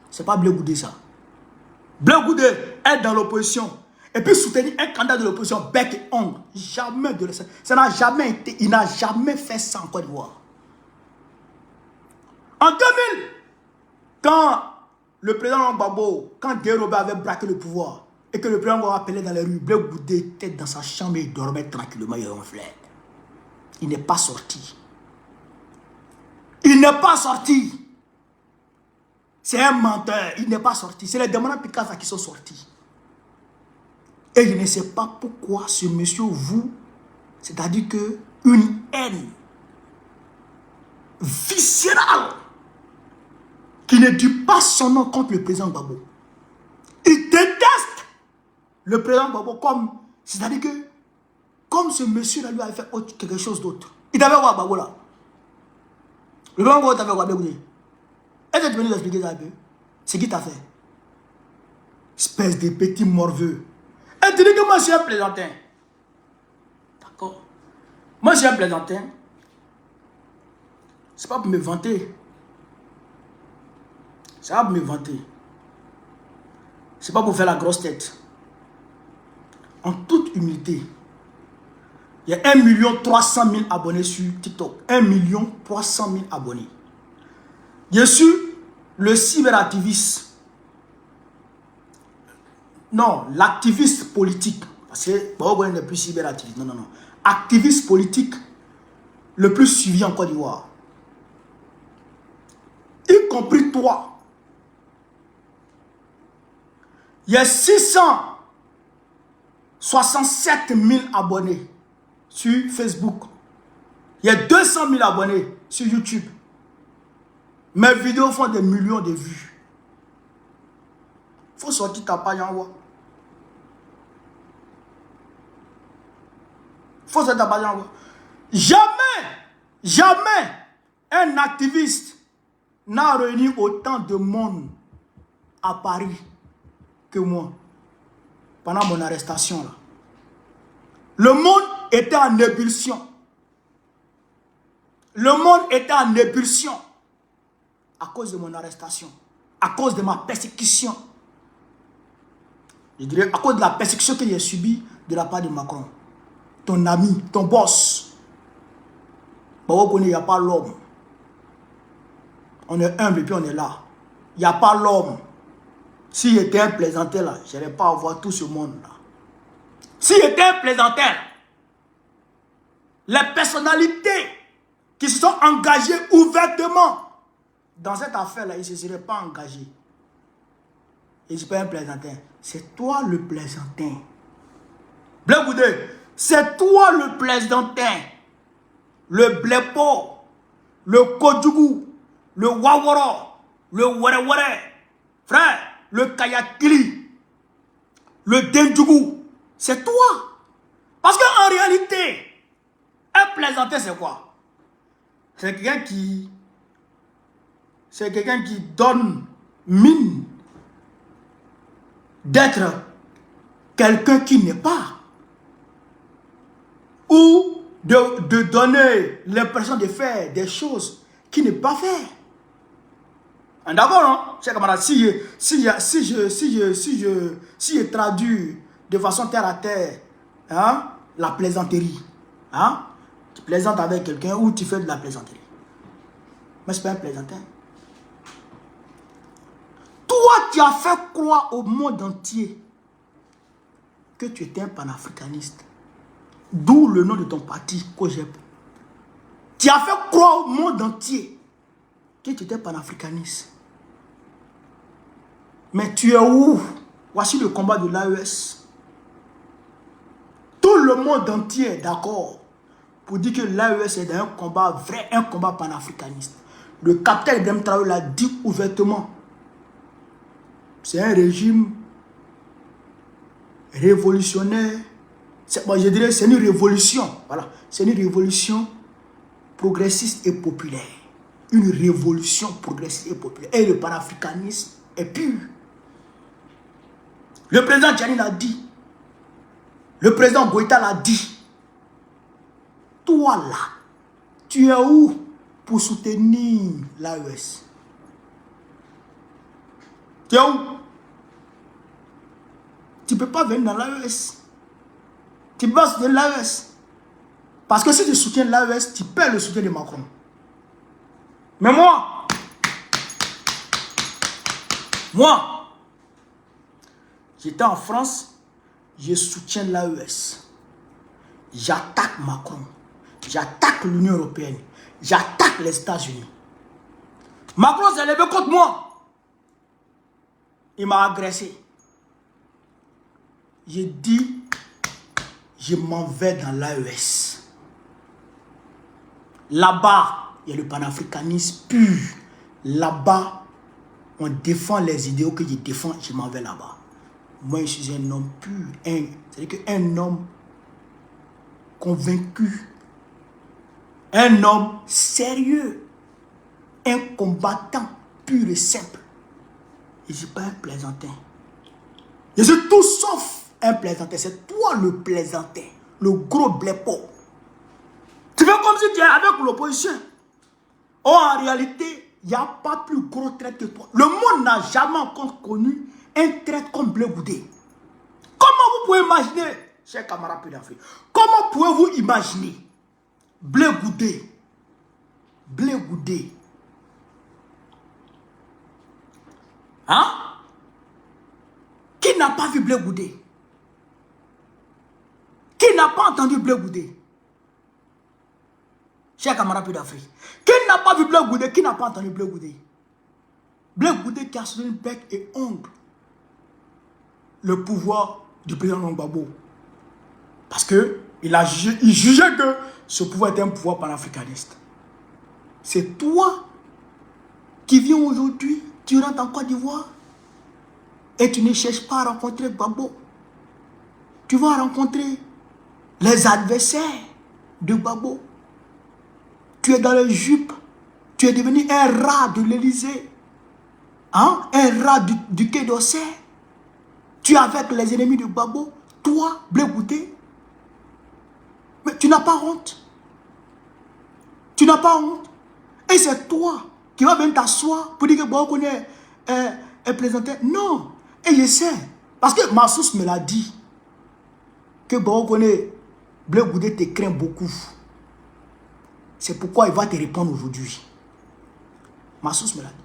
C'est pas Blé Goudé ça. Blé Goudé est dans l'opposition. Et puis soutenir un candidat de l'opposition, bec et ongle. Jamais de ça. Ça n'a jamais été. Il n'a jamais fait ça en Côte d'Ivoire. En 2000, quand le président Gbagbo, quand Guy Robert avait braqué le pouvoir, et que le président Gbagbo appelait dans les rues, Blé Goudé était dans sa chambre et il dormait tranquillement, il ronflait. Il n'est pas sorti. Il n'est pas sorti. C'est un menteur. Il n'est pas sorti. C'est les demandants Picasso qui sont sortis. Et je ne sais pas pourquoi ce monsieur vous, c'est-à-dire que une haine viscérale qui ne dit pas son nom contre le président Gbagbo. Il déteste le président Gbagbo comme, c'est-à-dire que comme ce monsieur-là lui avait fait quelque chose d'autre. Il t'avait quoi Gbagbo là? Le président Gbagbo t'avait quoi Blé? Est-ce que tu peux nous expliquer ça un peu? C'est qui t'a fait? Espèce de petit morveux. Et tu dis que moi je suis un plaisantin. D'accord? Moi je suis un plaisantin. C'est pas pour me vanter. C'est pas pour me vanter. C'est pas pour faire la grosse tête. En toute humilité, il y a 1 300 000 abonnés sur TikTok. 1 300 000 abonnés. Je suis le cyberactiviste. Non, l'activiste politique. Parce que bon, n'est plus cyberactiviste. Non, non, non. Activiste politique le plus suivi en Côte d'Ivoire. Y compris toi. Il y a 667 000 abonnés sur Facebook. Il y a 200 000 abonnés sur YouTube. Mes vidéos font des millions de vues. Il faut sortir ta page en haut. Il faut sortir ta page en haut. Jamais un activiste n'a réuni autant de monde à Paris que moi pendant mon arrestation là. Le monde était en ébullition. Le monde était en ébullition à cause de mon arrestation, à cause de ma persécution. Je dirais à cause de la persécution que j'ai subie de la part de Macron. Ton ami, ton boss. Il n'y a pas l'homme. On est humble et puis on est là. Il n'y a pas l'homme. S'il était un plaisantin là, je n'allais pas avoir tout ce monde là. S'il était un plaisantin, les personnalités qui se sont engagées ouvertement dans cette affaire là, ils ne se seraient pas engagés. Et je ne suis pas un plaisantin. C'est toi le plaisantin. Blé Goudé, c'est toi le plaisantin. Le Blépo, le Kodjougou, le Waworo, le Were, frère, le Kayakili, le Dendjougou. C'est toi. Parce qu'en réalité, un plaisantin c'est quoi? C'est quelqu'un qui donne mine d'être quelqu'un qui n'est pas, ou de donner l'impression de faire des choses qui n'est pas faire. D'accord, non? Chers camarades, si je traduis de façon terre à terre, hein, la plaisanterie, hein, tu plaisantes avec quelqu'un ou tu fais de la plaisanterie. Mais c'est pas un plaisantin. Toi, tu as fait croire au monde entier que tu étais un panafricaniste. D'où le nom de ton parti, COJEP. Tu as fait croire au monde entier que tu étais panafricaniste. Mais tu es où? Voici le combat de l'AES. Tout le monde entier est d'accord pour dire que l'AES est dans un combat vrai, un combat panafricaniste. Le capitaine Ibrahim Traoré l'a dit ouvertement. C'est un régime révolutionnaire. Bon, je dirais c'est une révolution. Voilà. C'est une révolution progressiste et populaire. Une révolution progressiste et populaire. Et le panafricanisme est pur. Le président Gianni l'a dit. Le président Goïta l'a dit. Toi là, tu es où pour soutenir l'AES? Tu es où? Tu ne peux pas venir dans l'AES. Tu peux pas soutenir l'AES. Parce que si tu soutiens l'AES, tu perds le soutien de Macron. Mais moi, j'étais en France, je soutiens l'AES. J'attaque Macron. J'attaque l'Union européenne. J'attaque les États-Unis. Macron s'est levé contre moi. Il m'a agressé. J'ai dit, je m'en vais dans l'AES. Là-bas, il y a le panafricanisme pur. Là-bas, on défend les idéaux que je défends, je m'en vais là-bas. Moi, je suis un homme pur. C'est-à-dire qu'un homme convaincu. Un homme sérieux. Un combattant pur et simple. Je ne suis pas un plaisantin. Je suis tout sauf un plaisantin. C'est toi le plaisantin. Le gros blépo. Tu fais comme si tu es avec l'opposition. Oh, en réalité, il n'y a pas plus gros traître que toi. Le monde n'a jamais encore connu un traître comme Blé Goudé. Comment vous pouvez imaginer, chers camarades d'Afrique, comment pouvez-vous imaginer Blé Goudé, hein? Qui n'a pas vu Blé Goudé? Qui n'a pas entendu Blé Goudé? Chers camarades d'Afrique, qui n'a pas vu Blé Goudé? Qui n'a pas entendu Blé Goudé? Blé Goudé qui a sonné bec et ongle le pouvoir du président Gbagbo. Parce que il jugeait que ce pouvoir était un pouvoir panafricaniste. C'est toi qui viens aujourd'hui, tu rentres en Côte d'Ivoire et tu ne cherches pas à rencontrer Gbagbo. Tu vas rencontrer les adversaires de Gbagbo. Tu es dans les jupes. Tu es devenu un rat de l'Élysée. Hein? Un rat du Quai d'Orsay. Tu es avec les ennemis de Gbagbo. Toi, Blé Goudé. Mais tu n'as pas honte. Tu n'as pas honte. Et c'est toi qui vas venir t'asseoir pour dire que Gbagbo est présenté. Non. Et je sais. Parce que ma source me l'a dit. Que Gbagbo Blé Goudé te craint beaucoup. C'est pourquoi il va te répondre aujourd'hui. Ma source me l'a dit.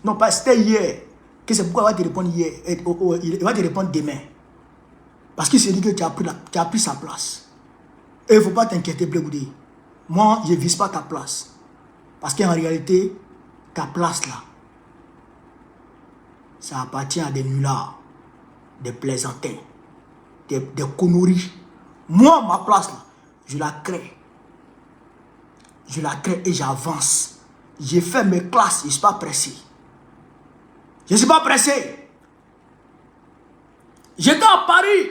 Non, pas c'était hier. Que c'est pourquoi il va te répondre hier. Il va te répondre demain. Parce qu'il s'est dit que tu as pris sa place. Et il ne faut pas t'inquiéter, Blé Goudé. Moi, je ne vise pas ta place. Parce qu'en réalité, ta place là, ça appartient à des nullards, des plaisantins, des conneries. Moi, ma place là, je la crée. Je la crée et j'avance. J'ai fait mes classes, je ne suis pas pressé. Je ne suis pas pressé. J'étais à Paris.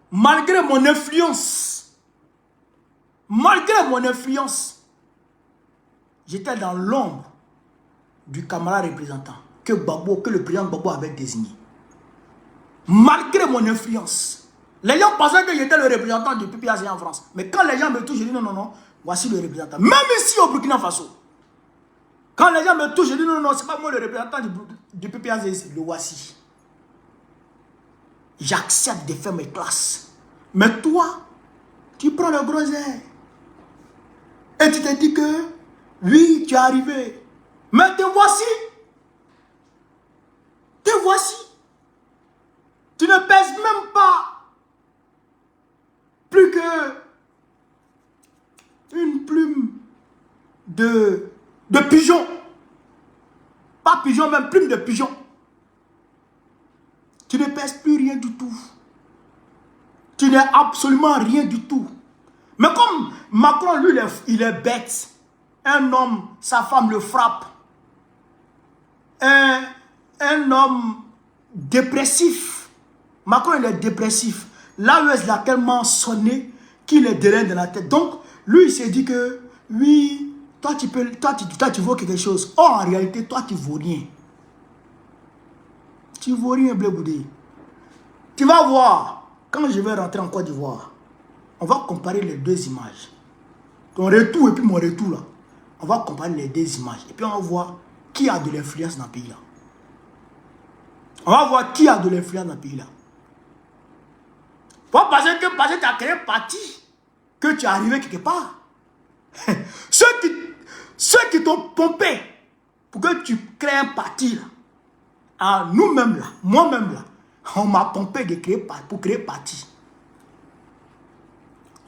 Malgré mon influence. J'étais dans l'ombre du camarade représentant que le président Gbagbo avait désigné. Malgré mon influence. Les gens pensaient que j'étais le représentant du PPAC en France. Mais quand les gens me touchent, je dis non. Voici le représentant. Même ici au Burkina Faso. Quand les gens me touchent, je dis non, c'est pas moi le représentant du PPAC, le voici. J'accepte de faire mes classes. Mais toi, tu prends le gros air. Et tu te dis que, oui, tu es arrivé. Mais te voici. Tu ne pèses même pas plus que une plume de pigeon. Pas pigeon, même plume de pigeon. Tu ne pèses plus rien du tout. Tu n'es absolument rien du tout. Mais comme Macron, lui, il est bête. Un homme, sa femme le frappe. Un homme dépressif. Macron, il est dépressif. L'AES l'a tellement sonné qu'il est derrière de la tête. Donc, lui, il s'est dit que, oui, toi, tu vaux quelque chose. Or, en réalité, toi, tu vaux rien. Tu vaux rien, Blé Boudé. Tu vas voir, quand je vais rentrer en Côte d'Ivoire, on va comparer les deux images. Ton retour et puis mon retour, là. On va comparer les deux images. Et puis, on va voir qui a de l'influence dans le pays, là. On va voir qui a de l'influence dans le pays, là. Pas parce que tu as créé un parti que tu es arrivé quelque part. Ceux qui t'ont pompé pour que tu crées un parti, là, à nous-mêmes, là, moi-même, là, on m'a pompé de créer, pour créer parti.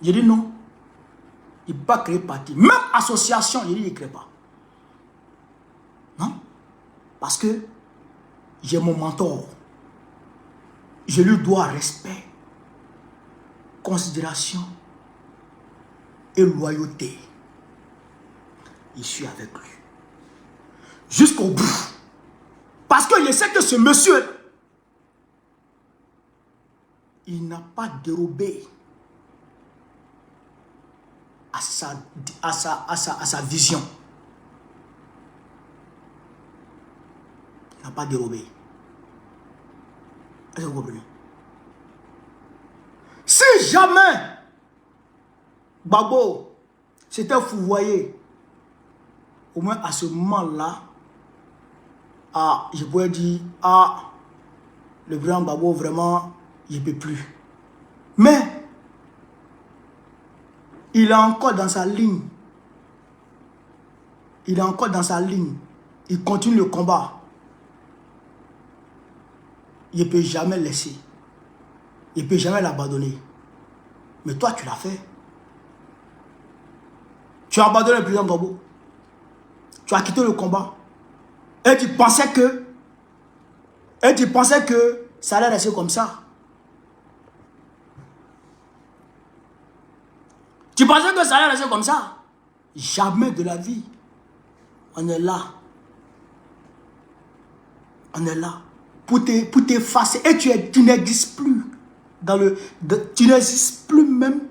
J'ai dit non. Il ne peut pas créer parti. Même association, il dit il ne crée pas. Non. Parce que j'ai mon mentor. Je lui dois respect, considération et loyauté. Je suis avec lui. Jusqu'au bout. Parce que je sais que ce monsieur, il n'a pas dérobé à sa vision. Il n'a pas dérobé. Est-ce que vous comprenez? Si jamais Gbagbo s'était fouvoyé, au moins à ce moment-là, je pourrais dire, le grand Gbagbo, vraiment, il ne peut plus. Mais, il est encore dans sa ligne. Il est encore dans sa ligne. Il continue le combat. Il ne peut jamais laisser. Il ne peut jamais l'abandonner. Mais toi, tu l'as fait. Tu as abandonné le président Gbagbo. Tu as quitté le combat. Et tu pensais que ça allait rester comme ça. Tu pensais que ça allait rester comme ça. Jamais de la vie. On est là. On est là. Pour t'effacer. Et tu n'existes plus. Tu n'existes plus même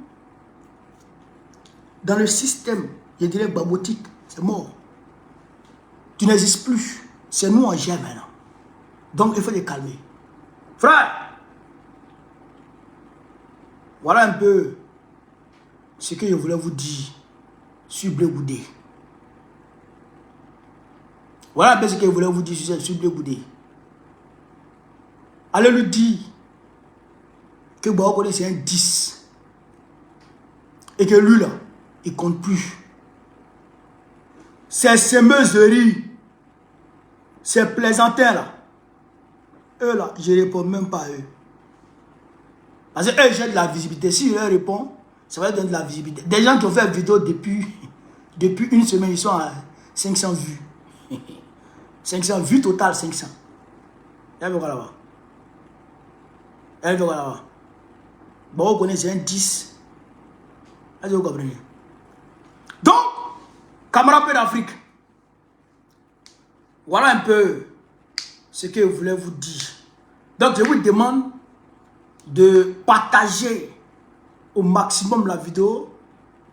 dans le système. Je dirais babotique. C'est mort. Tu n'existes plus. C'est nous en gère maintenant. Donc il faut te calmer. Frère, voilà un peu ce que je voulais vous dire sur Blé Boudé. Voilà un peu ce que je voulais vous dire sur Blé Boudé. Allez lui dire que Gbagbo c'est un 10. Et que lui là, il compte plus. Ces semeuseries, ces plaisantins là, eux là, je ne réponds même pas à eux. Parce que eux, j'ai de la visibilité. Si je leur réponds, ça va donner de la visibilité. Des gens qui ont fait une vidéo depuis une semaine, ils sont à 500 vues. 500 vues total, 500. Il y a quoi là-bas? Il y a quoi là-bas? Bon, vous connaissez un 10. Est-ce que vous comprenez? Donc, camarades d'Afrique, voilà un peu ce que je voulais vous dire. Donc, je vous demande de partager au maximum la vidéo,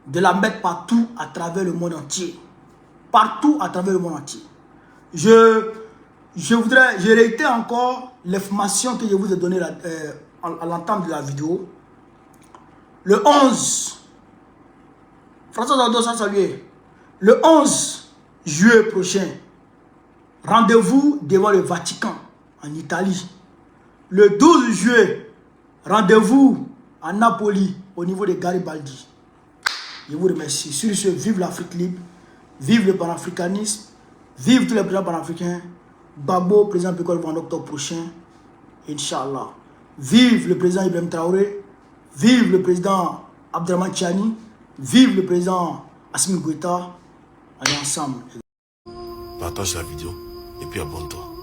de la mettre partout à travers le monde entier. Partout à travers le monde entier. Je réitère encore l'information que je vous ai donnée à l'entente de la vidéo. Le 11, François Zado, sans saluer. Le 11 juillet prochain, rendez-vous devant le Vatican, en Italie. Le 12 juillet, rendez-vous à Napoli, au niveau de Garibaldi. Je vous remercie. Sur ce, vive l'Afrique libre, vive le panafricanisme, vive tous les présidents panafricains. Gbagbo, président Pécole en octobre prochain, Inch'Allah. Vive le président Ibrahim Traoré, vive le président Abdraman Tchani, vive le président Assimi Goïta. Allez ensemble. partage la vidéo et puis abonne-toi.